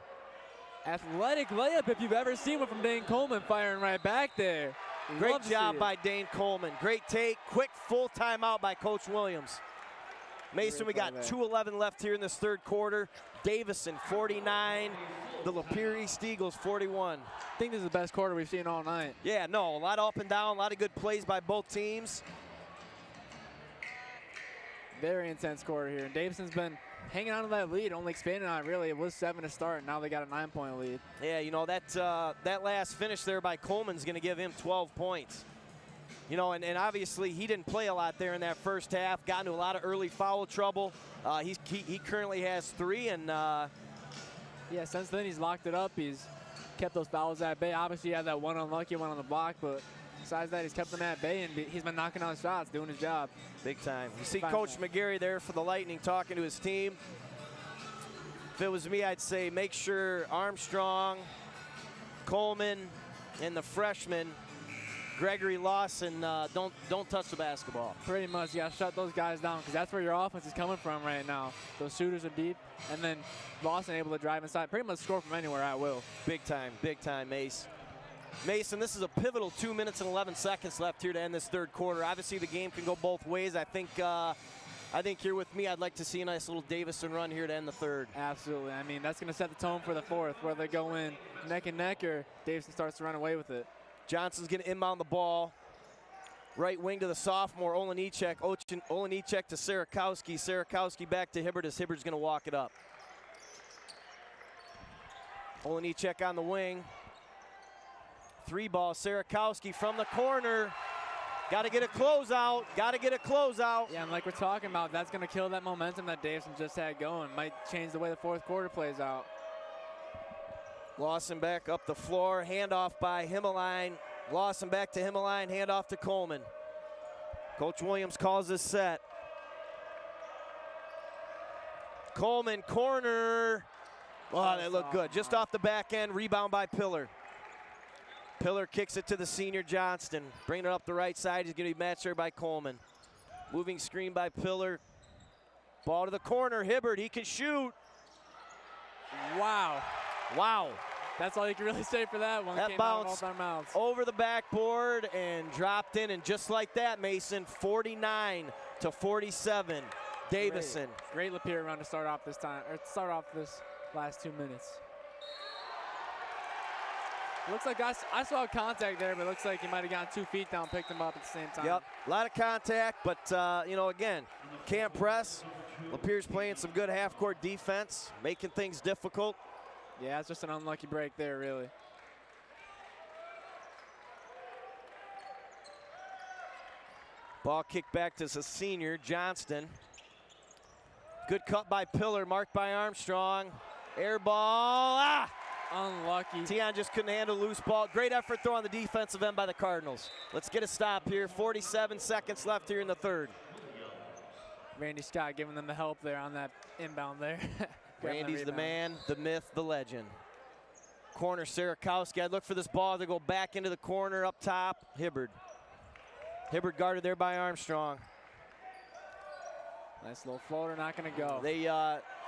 Athletic layup if you've ever seen one from Dane Coleman, firing right back there. Great Love to job see it. by Dane Coleman. Great take. Quick full timeout by Coach Williams. Mason, we got 2:11 left here in this third quarter. Davison, 49. The Lapeer East Eagles, 41. I think this is the best quarter we've seen all night. Yeah, no, a lot up and down, a lot of good plays by both teams. Very intense quarter here. And Davison's been hanging on to that lead, only expanding on it, really. It was 7 to start, and now they got a 9-point lead. Yeah, you know, that last finish there by Coleman's going to give him 12 points. You know, and obviously he didn't play a lot there in that first half, got into a lot of early foul trouble. He currently has 3, and yeah, since then he's locked it up. He's kept those fouls at bay. Obviously he had that one unlucky one on the block, but besides that, he's kept them at bay, and he's been knocking down shots, doing his job. big time. You see Coach McGarry there for the Lightning talking to his team. If it was me, I'd say make sure Armstrong, Coleman, and the freshman Gregory Lawson don't touch the basketball. Pretty much, you got to shut those guys down, because that's where your offense is coming from right now. Those shooters are deep, and then Lawson able to drive inside, pretty much score from anywhere at will. Big time, Mace. Mason, this is a pivotal 2 minutes and 11 seconds left here to end this third quarter. Obviously, the game can go both ways. I think here with me, I'd like to see a nice little Davison run here to end the third. Absolutely. I mean, that's going to set the tone for the fourth, whether they go in neck and neck or Davison starts to run away with it. Johnson's going to inbound the ball. Right wing to the sophomore, Olenicek. Olenicek to Sarakowski. Sarakowski back to Hibbert as Hibbert's going to walk it up. Olenicek on the wing. 3-ball, Sarakowski from the corner. Got to get a closeout. Yeah, and like we're talking about, that's going to kill that momentum that Davison just had going. Might change the way the fourth quarter plays out. Lawson back up the floor, handoff by Himmeline. Lawson back to Himmeline, handoff to Coleman. Coach Williams calls this set. Coleman, corner. Oh, that looked good. Just off the back end, rebound by Pillar. Pillar kicks it to the senior Johnston. Bringing it up the right side, he's going to be matched there by Coleman. Moving screen by Pillar. Ball to the corner, Hibbert, he can shoot. Wow. Wow. That's all you can really say for that one. That came out of bounced both our mouths. over the backboard and dropped in, and just like that, Mason, 49 to 47, Davison. Great Lapeer run to start off this time, or start off this last 2 minutes. Looks like I saw contact there, but it looks like he might have gotten 2 feet down, picked him up at the same time. Yep, a lot of contact, but you know, again, can't press. Lapeer's playing some good half-court defense, making things difficult. Yeah, it's just an unlucky break there, really. Ball kicked back to the senior, Johnston. Good cut by Pillar, marked by Armstrong. Air ball, Unlucky. Tion just couldn't handle a loose ball. Great effort throw on the defensive end by the Cardinals. Let's get a stop here. 47 seconds left here in the third. Randy Scott giving them the help there on that inbound there. Randy's the man, the myth, the legend. Corner, Sarakowski. I'd look for this ball to go back into the corner up top. Hibbard. Hibbard guarded there by Armstrong. Nice little floater, not going to go. They,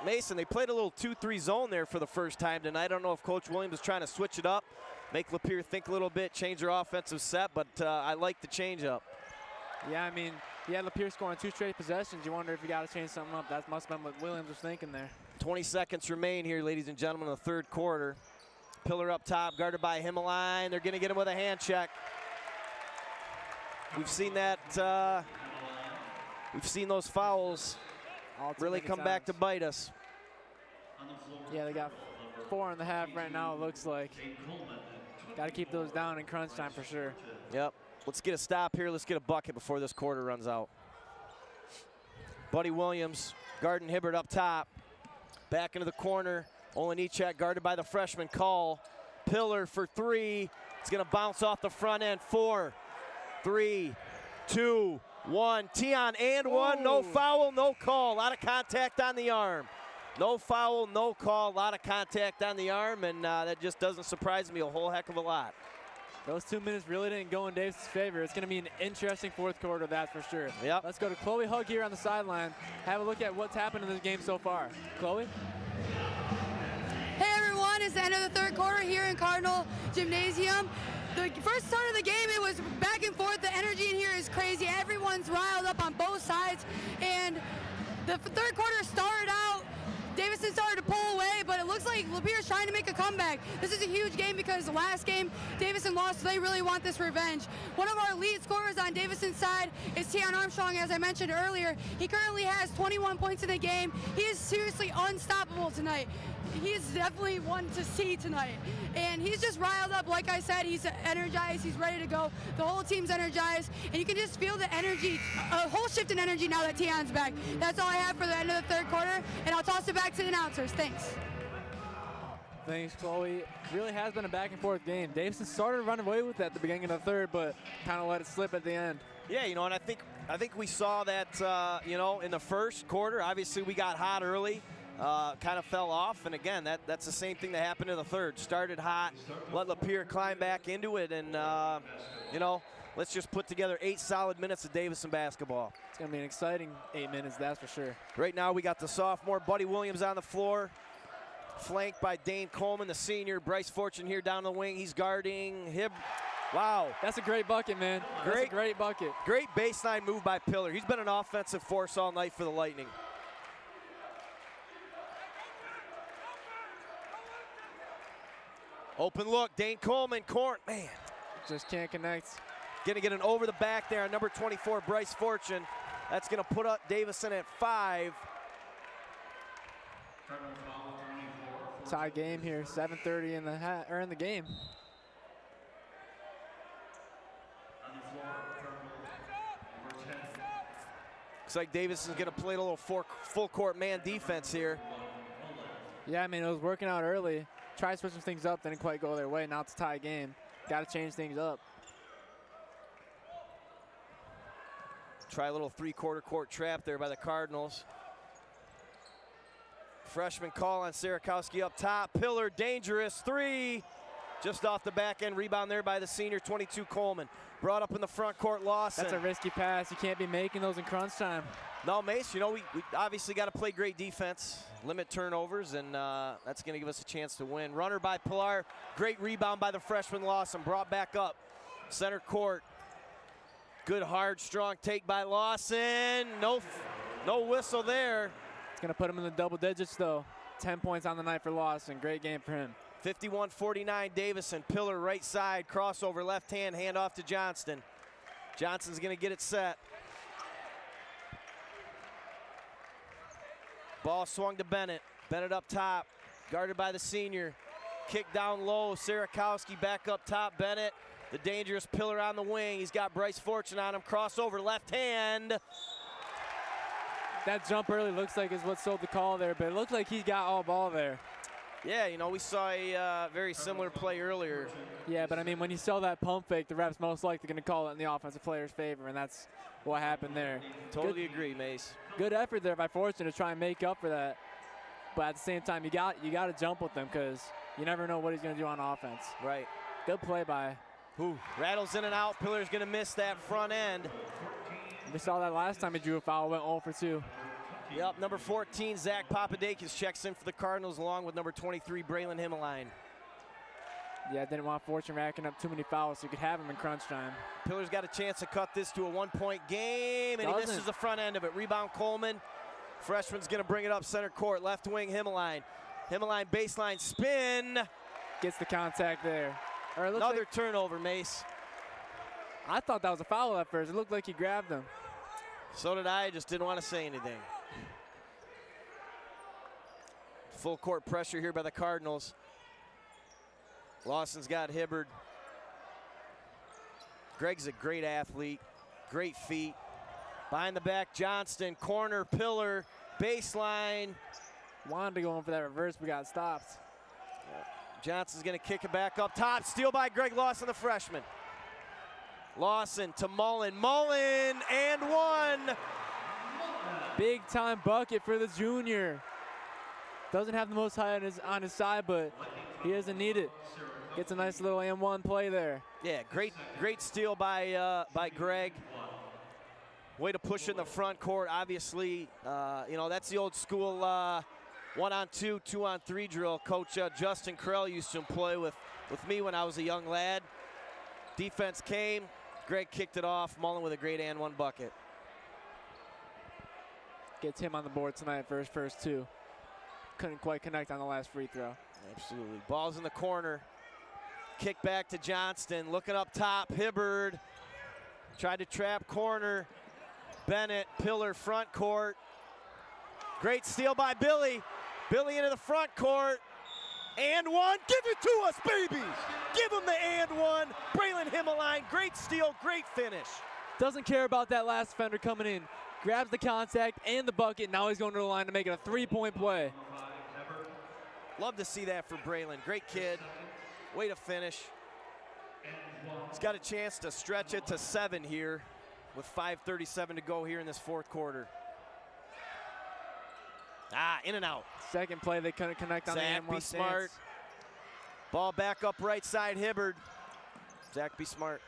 Mason, they played a little 2-3 zone there for the first time tonight. I don't know if Coach Williams is trying to switch it up, make Lapeer think a little bit, change their offensive set, but I like the change up. Yeah, I mean, yeah, Lapeer scoring 2 straight possessions. You wonder if you got to change something up. That must have been what Williams was thinking there. 20 seconds remain here, ladies and gentlemen, in the third quarter. Pillar up top, guarded by Himmeline. They're going to get him with a hand check. We've seen that. We've seen those fouls really come back to bite us. Yeah, they got 4 in the half right now, it looks like. Got to keep those down in crunch time for sure. Yep. Let's get a stop here. Let's get a bucket before this quarter runs out. Buddy Williams, guarding Hibbert up top. Back into the corner. Olenichak guarded by the freshman Call. Pillar for 3. It's going to bounce off the front end. 4, 3, 2, 1. Tion and 1. No foul, no call. A lot of contact on the arm. No foul, no call. A lot of contact on the arm, and that just doesn't surprise me a whole heck of a lot. Those 2 minutes really didn't go in Davis' favor. It's going to be an interesting fourth quarter, that's for sure. Yep. Let's go to Chloe Hug here on the sideline. Have a look at what's happened in this game so far. Chloe? Hey everyone, it's the end of the third quarter here in Cardinal Gymnasium. The first start of the game, it was back and forth. The energy in here is crazy. Everyone's riled up on both sides. And the third quarter started out, Davison started to pull away, but it looks like Lapeer's trying to make a comeback. This is a huge game because the last game Davison lost, so they really want this revenge. One of our lead scorers on Davison's side is Tion Armstrong, as I mentioned earlier. He currently has 21 points in the game. He is seriously unstoppable tonight. He's definitely one to see tonight. And he's just riled up. Like I said, he's energized. He's ready to go. The whole team's energized. And you can just feel the energy, a whole shift in energy now that Tion's back. That's all I have for the end of the third quarter. And I'll toss it back to the announcers. Thanks. Thanks, Chloe. Really has been a back and forth game. Davison started to run away with it at the beginning of the third, but kind of let it slip at the end. Yeah, you know, and I think we saw that, you know, in the first quarter. Obviously, we got hot early. Kind of fell off, and again, that's the same thing that happened in the third. Started hot, let Lapeer climb back into it, and you know, let's just put together 8 solid minutes of Davison basketball. It's going to be an exciting 8 minutes, that's for sure. Right now, we got the sophomore Buddy Williams on the floor, flanked by Dane Coleman, the senior. Bryce Fortune here down the wing. He's guarding Hib. Wow. That's a great bucket, man. That's a great bucket. Great baseline move by Pillar. He's been an offensive force all night for the Lightning. Open look, Dane Coleman, man. Just can't connect. Gonna get an over the back there on number 24, Bryce Fortune. That's gonna put up Davison at 5. Tie game here, 7:30 in the game. Looks like Davison's gonna play a little full court man defense here. Yeah, I mean, it was working out early. Tried switching things up, didn't quite go their way. Now it's a tie game. Got to change things up. Try a little 3-quarter court trap there by the Cardinals. Freshman call on Sarakowski up top. Pillar, dangerous 3. Just off the back end, rebound there by the senior, 22 Coleman. Brought up in the front court, Lawson. That's a risky pass. You can't be making those in crunch time. No, Mace, you know, we obviously got to play great defense, limit turnovers, and that's going to give us a chance to win. Runner by Pilar, great rebound by the freshman Lawson, brought back up. Center court, good, hard, strong take by Lawson. No whistle there. It's going to put him in the double digits, though. 10 points on the night for Lawson. Great game for him. 51-49 Davison. Pillar right side, crossover, left hand, hand off to Johnston. Johnston's going to get it set. Ball swung to Bennett. Bennett up top. guarded by the senior. Kick down low, Sarakowski back up top, Bennett. The dangerous Pillar on the wing. He's got Bryce Fortune on him, crossover, left hand. That jump early looks like is what sold the call there, but it looked like he got all ball there. Yeah, you know, we saw a very similar play earlier. Yeah, but I mean, when you saw that pump fake, the ref's most likely going to call it in the offensive player's favor, and that's what happened there. Totally agree, Mace. Good effort there by Fortune to try and make up for that. But at the same time, you got to jump with him because you never know what he's going to do on offense. Right. Good play by. Ooh, rattles in and out. Pillar's going to miss that front end. We saw that last time he drew a foul, went 0 for 2. Yep, number 14, Zach Papadakis checks in for the Cardinals along with number 23, Braylon Himmeline. Yeah, didn't want Fortune racking up too many fouls so you could have him in crunch time. Pillar's got a chance to cut this to a one-point game, and he misses the front end of it. Rebound Coleman. Freshman's going to bring it up center court. Left wing Himmeline. Himmeline baseline spin. Gets the contact there. Another turnover, Mace. I thought that was a foul at first. It looked like he grabbed him. So did I, just didn't want to say anything. Full court pressure here by the Cardinals. Lawson's got Hibbard. Greg's a great athlete, great feet. Behind the back, Johnston, corner, Pillar, baseline. Wanted to go in for that reverse, but got stopped. Johnson's gonna kick it back up top. Steal by Greg Lawson, the freshman. Lawson to Mullen, Mullen, and one. Big time bucket for the junior. Doesn't have the most height on his side, but he doesn't need it. Gets a nice little and-one play there. Yeah, great steal by Greg. Way to push in the front court. Obviously, you know, that's the old school 1-on-2, 2-on-3 drill Coach Justin Krell used to employ with me when I was a young lad. Defense came, Greg kicked it off, Mullen with a great and-one bucket. Gets him on the board tonight for his first two. Couldn't quite connect on the last free throw. Absolutely. Ball's in the corner. Kick back to Johnston. Looking up top. Hibbard tried to trap corner. Bennett, Pillar, front court. Great steal by Billy. Billy into the front court. And one. Give it to us, baby. Give him the and one. Braylon Himmeline. Great steal, great finish. Doesn't care about that last defender coming in. Grabs the contact and the bucket. Now he's going to the line to make it a three-point play. Love to see that for Braylon. Great kid. Way to finish. He's got a chance to stretch it to 7 here with 5:37 to go here in this fourth quarter. In and out. Second play, they couldn't connect on the Zach and-one be smart. stance. Ball back up right side, Hibbard. Zach be smart.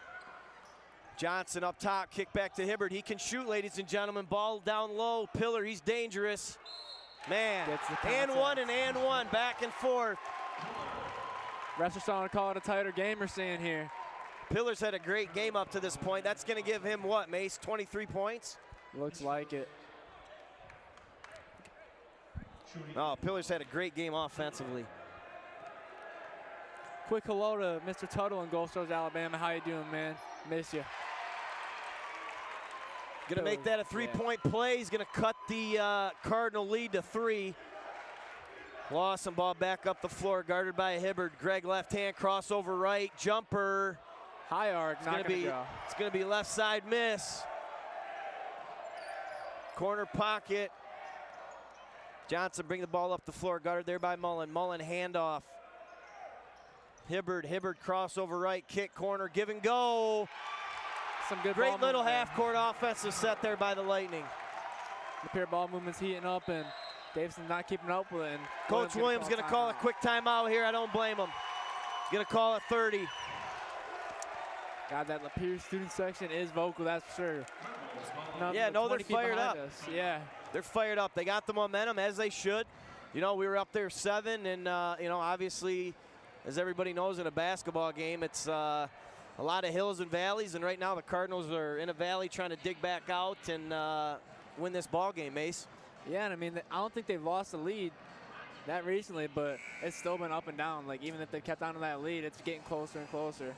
Johnson up top, kick back to Hibbard. He can shoot, ladies and gentlemen. Ball down low, Pillar, he's dangerous. Man, and one, back and forth. Refs are starting to call it a tighter game, we're seeing here. Pillar's had a great game up to this point. That's going to give him what, Mace, 23 points? Looks like it. No, Pillar's had a great game offensively. Quick hello to Mr. Tuttle in Gulf Shores, Alabama. How you doing, man? Miss you. Going to make that a three-point play. He's going to cut the Cardinal lead to 3. Lawson ball back up the floor, guarded by Hibbard. Greg left hand, crossover right, jumper. High arc, It's going to be left side miss. Corner pocket. Johnson bring the ball up the floor, guarded there by Mullen. Mullen handoff. Hibbard crossover right, kick corner, give and go. Some good great little half-court offensive set there by the Lightning. Lapeer ball movement's heating up, and Davison's not keeping up with it. And Coach Williams going to call a quick timeout here. I don't blame him. He's going to call it 30. God, that Lapeer student section is vocal, that's for sure. They're fired up. Yeah. They're fired up. They got the momentum, as they should. You know, we were up there 7, and, you know, obviously, as everybody knows in a basketball game, it's a lot of hills and valleys, and right now the Cardinals are in a valley trying to dig back out and win this ball game, Mace. Yeah, and I mean, I don't think they've lost the lead that recently, but it's still been up and down. Like, even if they kept on to that lead, it's getting closer and closer.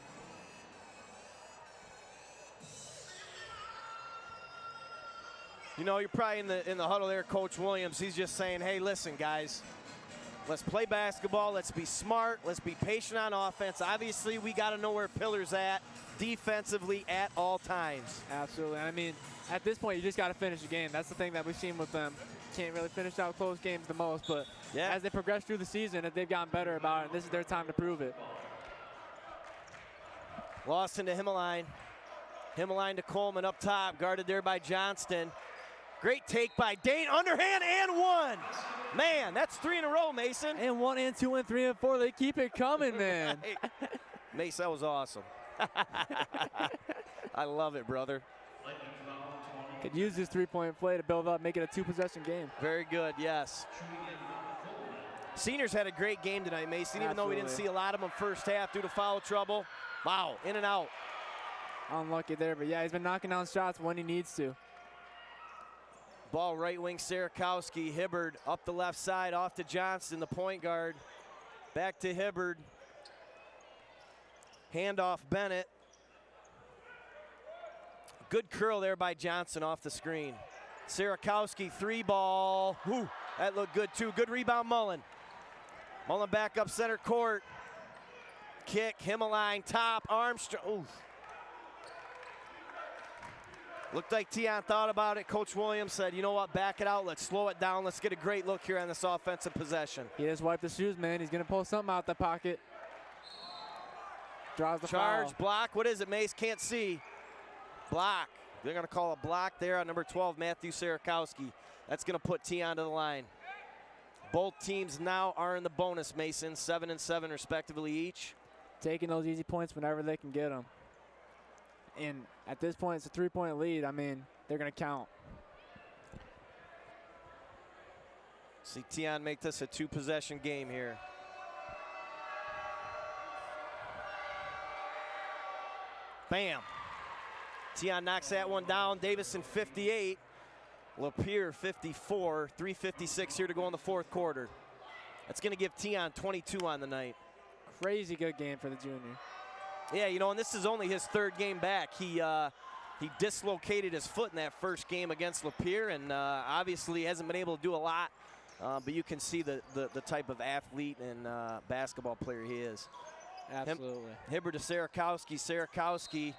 You know, you're probably in the huddle there, Coach Williams. He's just saying, hey, listen, guys, Let's play basketball. Let's be smart. Let's be patient on offense. Obviously, we got to know where Pillar's at defensively at all times. Absolutely. I mean, at this point, you just got to finish the game. That's the thing that we've seen with them. Can't really finish out close games the most, but as they progress through the season, they've gotten better about it. This is their time to prove it. Lost into Himmeline. Himmeline to Coleman up top, guarded there by Johnston. Great take by Dane, underhand and one. Man, that's 3 in a row, Mason. And 1 and 2 and 3 and 4, they keep it coming, man. Mace, that was awesome. I love it, brother. Could use this 3-point play to build up, make it a 2-possession game. Very good, yes. Seniors had a great game tonight, Mason, even though we didn't see a lot of them first half due to foul trouble. Wow, in and out. Unlucky there, but yeah, he's been knocking down shots when he needs to. Ball right wing, Sarakowski. Hibbard up the left side, off to Johnston, the point guard. Back to Hibbard. Handoff Bennett. Good curl there by Johnson off the screen. Sarakowski, 3-ball. Whew, that looked good too. Good rebound, Mullen. Mullen back up center court. Kick, Himmeline, top, Armstrong. Ooh. Looked like Tion thought about it. Coach Williams said, you know what, back it out. Let's slow it down. Let's get a great look here on this offensive possession. He just wiped the shoes, man. He's going to pull something out the pocket. Draws the charge, foul. block. What is it, Mace? Can't see. Block. They're going to call a block there on number 12, Matthew Sarakowski. That's going to put Tion to the line. Both teams now are in the bonus, Mason, 7 and 7 respectively each. Taking those easy points whenever they can get them. And at this point, it's a 3-point lead. I mean, they're going to count. See Tion make this a 2-possession game here. Bam. Tion knocks that one down. Davison 58. Lapeer 54. 3:56 here to go in the fourth quarter. That's going to give Tion 22 on the night. Crazy good game for the junior. Yeah, you know, and this is only his 3rd game back. He dislocated his foot in that first game against Lapeer, and obviously hasn't been able to do a lot. But you can see the type of athlete and basketball player he is. Absolutely. Hibbard to Sarakowski. Sarakowski.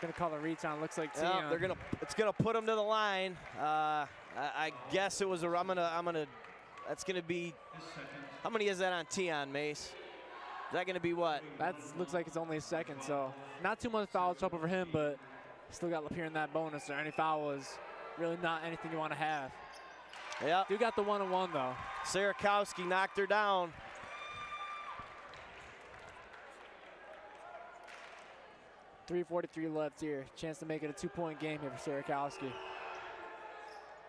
Gonna call a reach on. Looks like Yeah, Tion. it's gonna put him to the line. I guess it was a. That's gonna be. How many is that on Tion, Mace? Is that gonna be what? That looks like it's only a second, so not too much foul trouble for him, but still got Lapeer in that bonus. Or any foul was really not anything you want to have. Yeah. You got the 1-on-1 though. Sarakowski knocked her down. .343 left here. Chance to make it a 2-point game here for Sarakowski.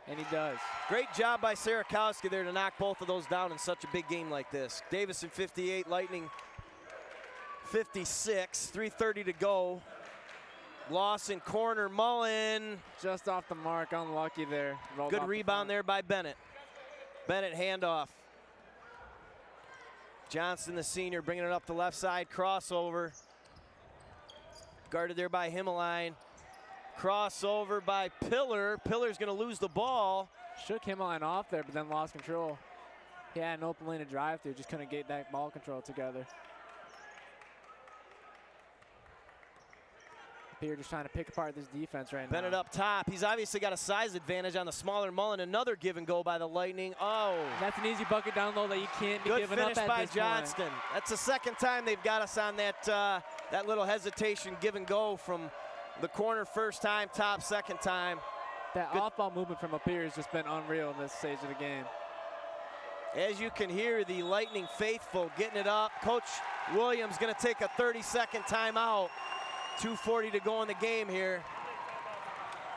And he does. Great job by Sarakowski there to knock both of those down in such a big game like this. Davison 58, Lightning 56, 3:30 to go. Lawson corner, Mullen. Just off the mark, unlucky there. Good rebound there by Bennett. Bennett handoff. Johnson, the senior, bringing it up the left side, crossover. Guarded there by Himmeline. Crossover by Pillar. Pillar's gonna lose the ball. Shook Himmeline off there, but then lost control. He had an open lane to drive through, just couldn't get that ball control together. Lapeer just trying to pick apart this defense right now. Bennett up top. He's obviously got a size advantage on the smaller Mullen. Another give and go by the Lightning. Oh. That's an easy bucket down low that you can't be giving up at this Good finish by Johnston. point. That's the second time they've got us on that that little hesitation give and go from the corner first time, top second time. That off-ball movement from Lapeer has just been unreal in this stage of the game. As you can hear, the Lightning faithful getting it up. Coach Williams going to take a 30-second timeout. 2:40 to go in the game here.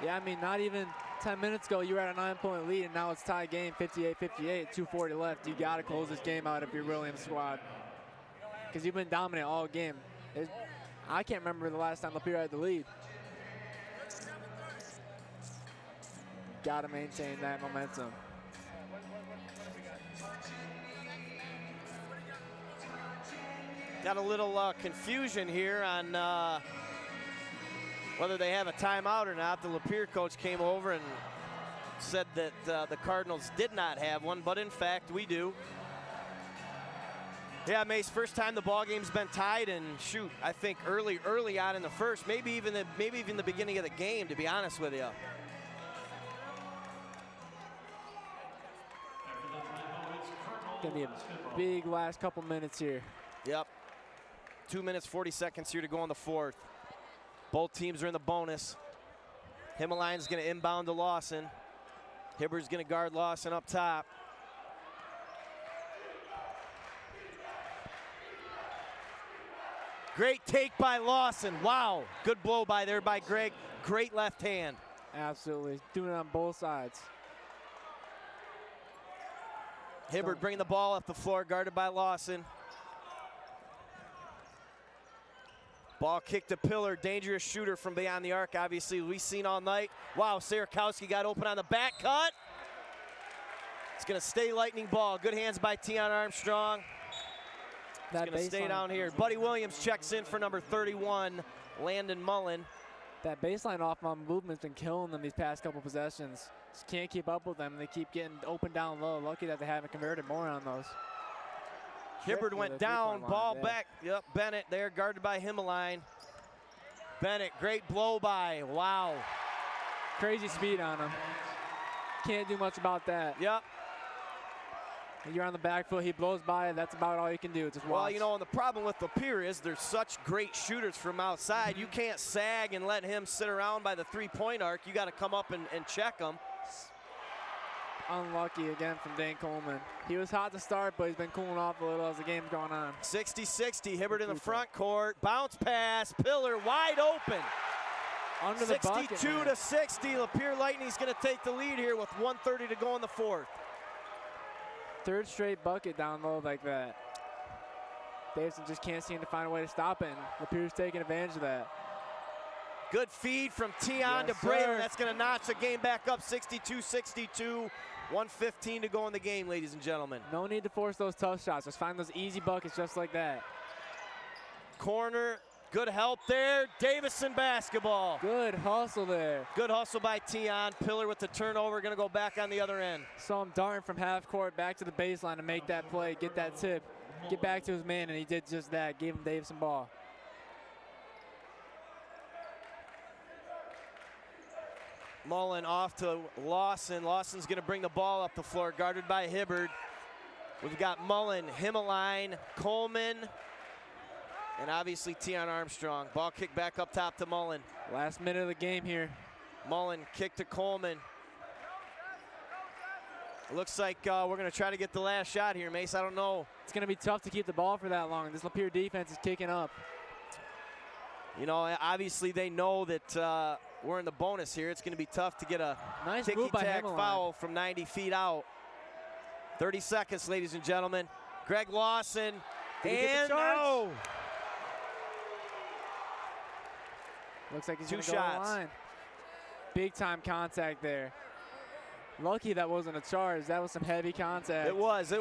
Yeah, I mean, not even 10 minutes ago, you were at a 9-point lead, and now it's tie game, 58-58, 2:40 left. You got to close this game out if you're Williams' squad, because you've been dominant all game. I can't remember the last time Lapeer had the lead. Got to maintain that momentum. Got a little confusion here on whether they have a timeout or not. The Lapeer coach came over and said that the Cardinals did not have one, but in fact we do. Yeah, Mace, first time the ball game's been tied, and shoot, I think early on in the first, maybe even the beginning of the game, to be honest with you. Gonna be a big last couple minutes here. Yep. 2 minutes, 40 seconds here to go in the fourth. Both teams are in the bonus. Himmeline's gonna inbound to Lawson. Hibbard's gonna guard Lawson up top. Great take by Lawson. Wow, good blow by there by Greg. Great left hand. Absolutely, doing it on both sides. Hibbard bringing the ball up the floor, guarded by Lawson. Ball kicked to Pillar, dangerous shooter from beyond the arc, obviously, we've seen all night. Wow, Sierakowski got open on the back cut. It's gonna stay lightning ball. Good hands by Tion Armstrong. It's gonna stay down here. Buddy Williams checks in for number 31, Landon Mullen. That baseline off-ball movement's been killing them these past couple possessions. Just can't keep up with them. They keep getting open down low. Lucky that they haven't converted more on those. Hibbard went down, ball back. Yep, Bennett there, guarded by Himmeline. Bennett, great blow by, wow. Crazy speed on him. Can't do much about that. Yep. You're on the back foot, he blows by, that's about all you can do. Just watch. Well, you know, and the problem with Lapeer is there's such great shooters from outside. You can't sag and let him sit around by the three-point arc. You got to come up and check him. Unlucky again from Dane Coleman. He was hot to start, but he's been cooling off a little as the game's going on. 60-60, Hibbard in the front court. Bounce pass, Pillar wide open. Under the bucket, 62 to 60, Lapeer Lightning's going to take the lead here with 1:30 to go in the fourth. Third straight bucket down low like that. Davison just can't seem to find a way to stop it, and Lapeer's taking advantage of that. Good feed from Tion to Braylon. That's going to notch the game back up 62-62. 1:15 to go in the game, ladies and gentlemen. No need to force those tough shots. Just find those easy buckets just like that. Corner, good help there. Davison basketball. Good hustle there. Good hustle by Tion. Pillar with the turnover, going to go back on the other end. Saw him darting from half court back to the baseline to make that play, get that tip, get back to his man, and he did just that. Gave him Davison ball. Mullen off to Lawson. Lawson's going to bring the ball up the floor, guarded by Hibbard. We've got Mullen, Himmeline, Coleman, and obviously Tion Armstrong. Ball kicked back up top to Mullen. Last minute of the game here. Mullen kick to Coleman. Looks like we're going to try to get the last shot here, Mace. I don't know. It's going to be tough to keep the ball for that long. This Lapeer defense is kicking up. You know, obviously they know that we're in the bonus here. It's going to be tough to get a nice ticky-tack foul from 90 feet out. 30 seconds, ladies and gentlemen. Greg Lawson, and no! Looks like he's Two going to go to the shots. line. Big time contact there. Lucky that wasn't a charge. That was some heavy contact. It was.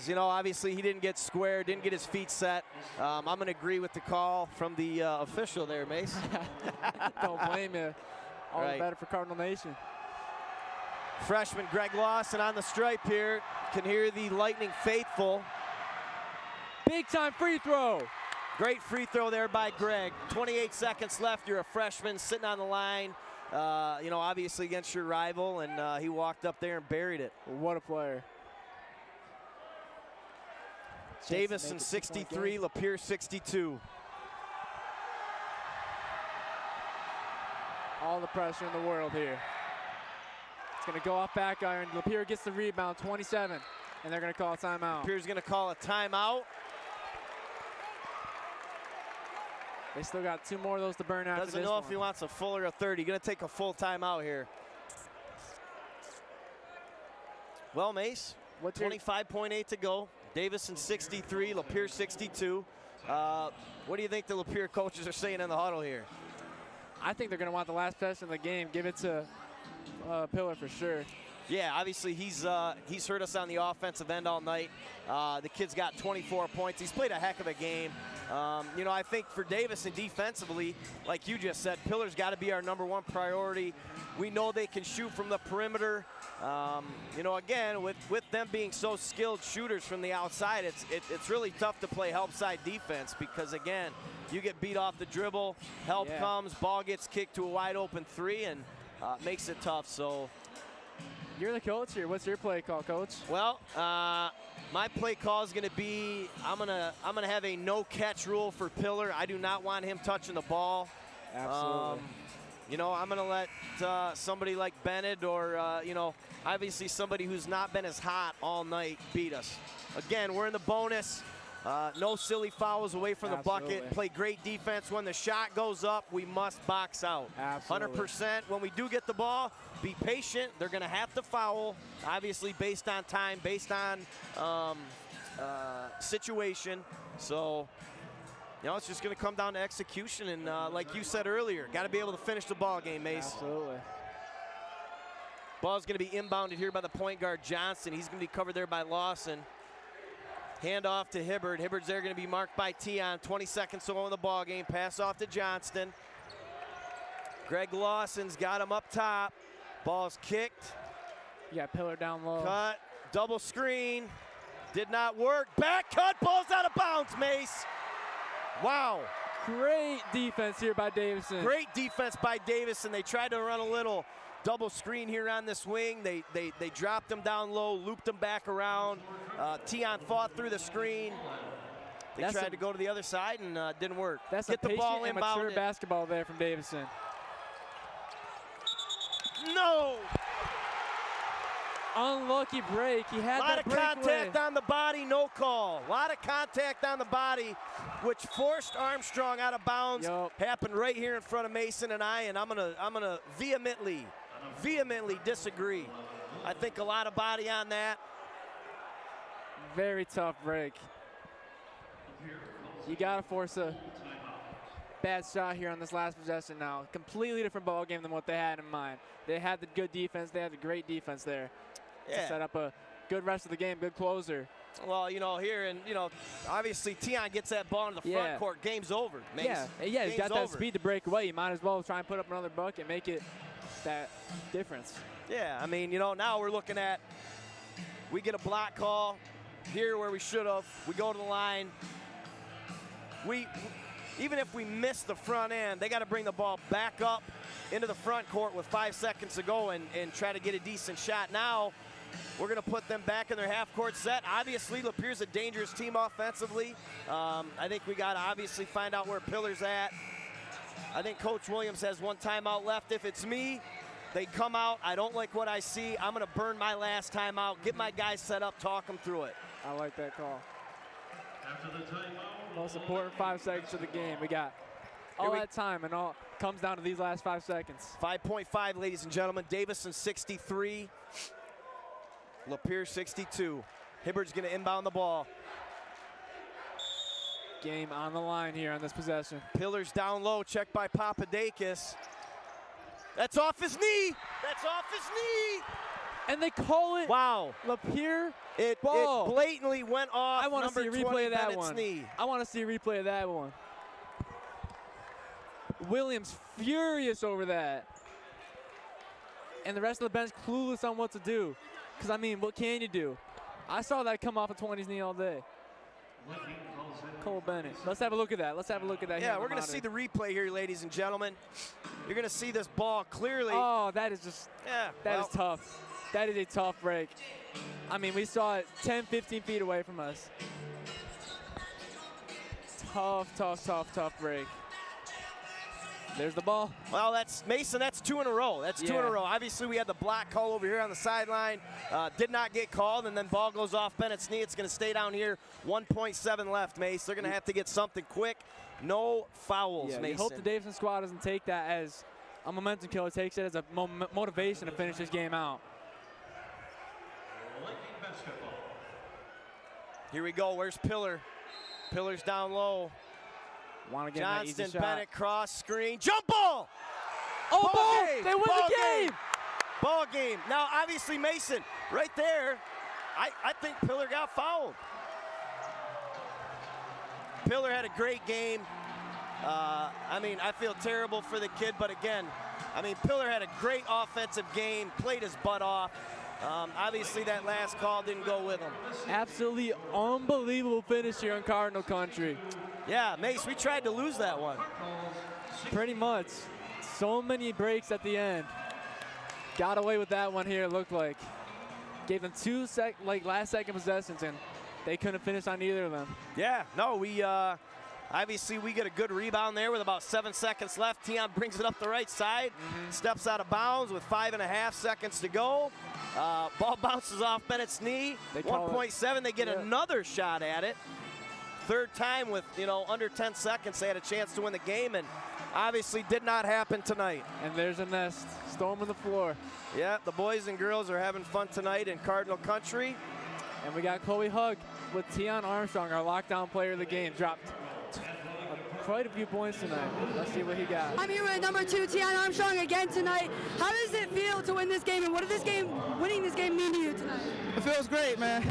You know, obviously he didn't get square, didn't get his feet set. I'm going to agree with the call from the official there, Mace. Don't blame you. All the better for Cardinal Nation. Freshman Greg Lawson on the stripe here. Can hear the Lightning faithful. Big time free throw. Great free throw there by Greg. 28 seconds left. You're a freshman sitting on the line. You know, obviously against your rival, and he walked up there and buried it. What a player. Davison 63, Lapeer 62. All the pressure in the world here. It's going to go off back iron. Lapeer gets the rebound, 27, and they're going to call a timeout. Lapeer's going to call a timeout. They still got 2 more of those to burn after Doesn't this know one. if he wants a full or a third. He's going to take a full timeout here. Well, Mace, 25.8 to go. Davison 63, Lapeer 62. What do you think the Lapeer coaches are saying in the huddle here? I think they're going to want the last possession of the game. Give it to Pillar for sure. Yeah, obviously he's hurt us on the offensive end all night. The kid's got 24 points. He's played a heck of a game. You know, I think for Davison defensively, like you just said, Pillar's got to be our #1 priority. We know they can shoot from the perimeter. You know, again, with them being so skilled shooters from the outside, it's really tough to play help side defense because, again, you get beat off the dribble, help comes, ball gets kicked to a wide open 3, and makes it tough. So. You're the coach here. What's your play call, Coach? Well, my play call is going to be I'm gonna have a no catch rule for Pillar. I do not want him touching the ball. Absolutely. You know, I'm going to let somebody like Bennett or you know, obviously somebody who's not been as hot all night beat us. Again, we're in the bonus. No silly fouls away from the bucket. Play great defense. When the shot goes up, we must box out. Absolutely. 100%. When we do get the ball, be patient. They're going to have to foul, obviously based on time, based on situation. So, you know, it's just going to come down to execution. And like you said earlier, got to be able to finish the ball game, Mace. Absolutely. Ball's going to be inbounded here by the point guard, Johnson. He's going to be covered there by Lawson. Hand off to Hibbard. Hibbard's there, going to be marked by Tion. 20 seconds to go in the ball game. Pass off to Johnston. Greg Lawson's got him up top. Ball's kicked. You got Pillar down low. Cut. Double screen. Did not work. Back cut. Ball's out of bounds, Mace. Wow. Great defense here by Davison. Great defense by Davison. They tried to run a little double screen here on this wing. They dropped him down low, looped him back around. Tion fought through the screen. They tried to go to the other side and didn't work. That's Get the ball patient and inbounded. mature basketball there from Davison. No! Unlucky break. He had that breakaway. A lot of contact on the body, no call. A lot of contact on the body, which forced Armstrong out of bounds. Happened right here in front of Mason and I, and I'm gonna vehemently disagree. I think a lot of body on that. Very tough break. You gotta force a bad shot here on this last possession now. Completely different ball game than what they had in mind. They had the good defense. They had the great defense there to set up a good rest of the game, good closer. Well, you know, here, and, you know, obviously Tion gets that ball in the front court. Game's over, Mace. Yeah, he's got that speed to break away. You might as well try and put up another bucket, make it that difference. Yeah, I mean, you know, now we're looking at, we get a block call here where we should have. We go to the line. Even if we miss the front end, they got to bring the ball back up into the front court with 5 seconds to go and try to get a decent shot. Now, we're going to put them back in their half-court set. Obviously, Lapeer's a dangerous team offensively. I think we got to obviously find out where Pillar's at. I think Coach Williams has one timeout left. If it's me, they come out. I don't like what I see. I'm going to burn my last timeout, get my guys set up, talk them through it. I like that call. After the timeout, most important 5 seconds of the game. We got all that time, and all comes down to these last 5 seconds. 5.5, ladies and gentlemen. Davison 63. Lapeer 62. Hibbard's going to inbound the ball. Game on the line here on this possession. Pillar's down low, checked by Papadakis. That's off his knee. That's off his knee. And they call it. Wow. Lapeer. It blatantly went off. I want to see a replay of that one. Knee. I want to see a replay of that one. Williams furious over that. And the rest of the bench clueless on what to do. Because, I mean, what can you do? I saw that come off a 20s knee all day. Cole Bennett. Let's have a look at that. Let's have a look at that. Yeah, we're going to see the replay here, ladies and gentlemen. You're going to see this ball clearly. Oh, that is just, that is tough. That is a tough break. I mean, we saw it 10, 15 feet away from us. Tough break. There's the ball. Well, that's Mason. That's 2 in a row. That's 2 in a row. Obviously, we had the block call over here on the sideline. Did not get called, and then ball goes off Bennett's knee. It's going to stay down here. 1.7 left, Mace. They're going to have to get something quick. No fouls, Mason. I hope the Davison squad doesn't take that as a momentum killer. Takes it as a motivation to finish this game out. Here we go. Where's Pillar? Pillar's down low. Want to get Johnston, that easy shot. Bennett, cross screen, jump ball! Oh, ball! They win the game! Ball game. Now, obviously, Mason, right there, I think Pillar got fouled. Pillar had a great game. I mean, I feel terrible for the kid, but again, I mean, Pillar had a great offensive game, played his butt off. Obviously, that last call didn't go with him. Absolutely unbelievable finish here in Cardinal Country. Yeah, Mace, we tried to lose that one. Pretty much. So many breaks at the end. Got away with that one here, it looked like. Gave them two last-second possessions, and they couldn't finish on either of them. Yeah, no, we obviously we get a good rebound there with about 7 seconds left. Tion brings it up the right side, steps out of bounds with 5.5 seconds to go. Ball bounces off Bennett's knee. 1.7, they get another shot at it. Third time with, under 10 seconds, they had a chance to win the game, and obviously did not happen tonight. And there's a nest, storming the floor. Yeah, the boys and girls are having fun tonight in Cardinal Country. And we got Chloe Hugg with Tion Armstrong, our lockdown player of the game. Dropped quite a few points tonight. Let's see what he got. I'm here with number 2, Tion Armstrong, again tonight. How does it feel to win this game, and what did winning this game mean to you tonight? It feels great, man.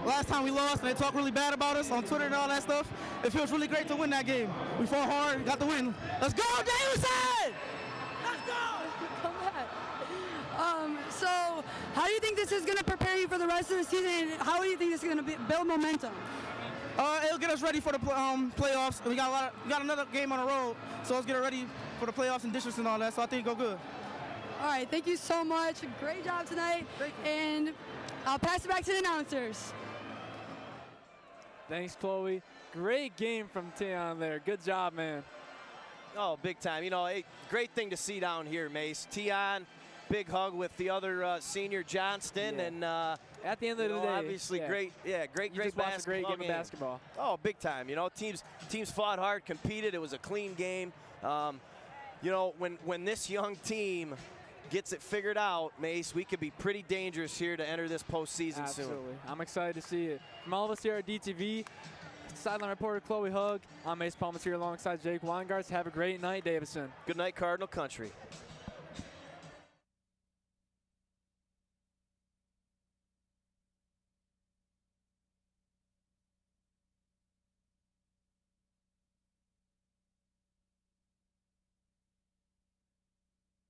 Last time we lost and they talked really bad about us on Twitter and all that stuff. It feels really great to win that game. We fought hard, got the win. Let's go, Davidson! Let's go! Come back. So how do you think this is going to prepare you for the rest of the season, and how do you think this is going to build momentum? It'll get us ready for the playoffs. We got another game on the road, so let's get it ready for the playoffs and districts and all that. So I think it'll go good. All right, thank you so much. Great job tonight. And I'll pass it back to the announcers. Thanks, Chloe. Great game from Tion there. Good job, man. Oh, big time. A great thing to see down here, Mace. Tion, big hug with the other senior Johnston, and at the end of the day, obviously great basketball. A great game of basketball. Oh, big time. Teams fought hard, competed. It was a clean game. When this young team gets it figured out, Mace, we could be pretty dangerous here to enter this postseason soon. Absolutely. I'm excited to see it. From all of us here at DTV, sideline reporter Chloe Hugg, I'm Mace Palmas here alongside Jake Weingarts. Have a great night, Davison. Good night, Cardinal Country.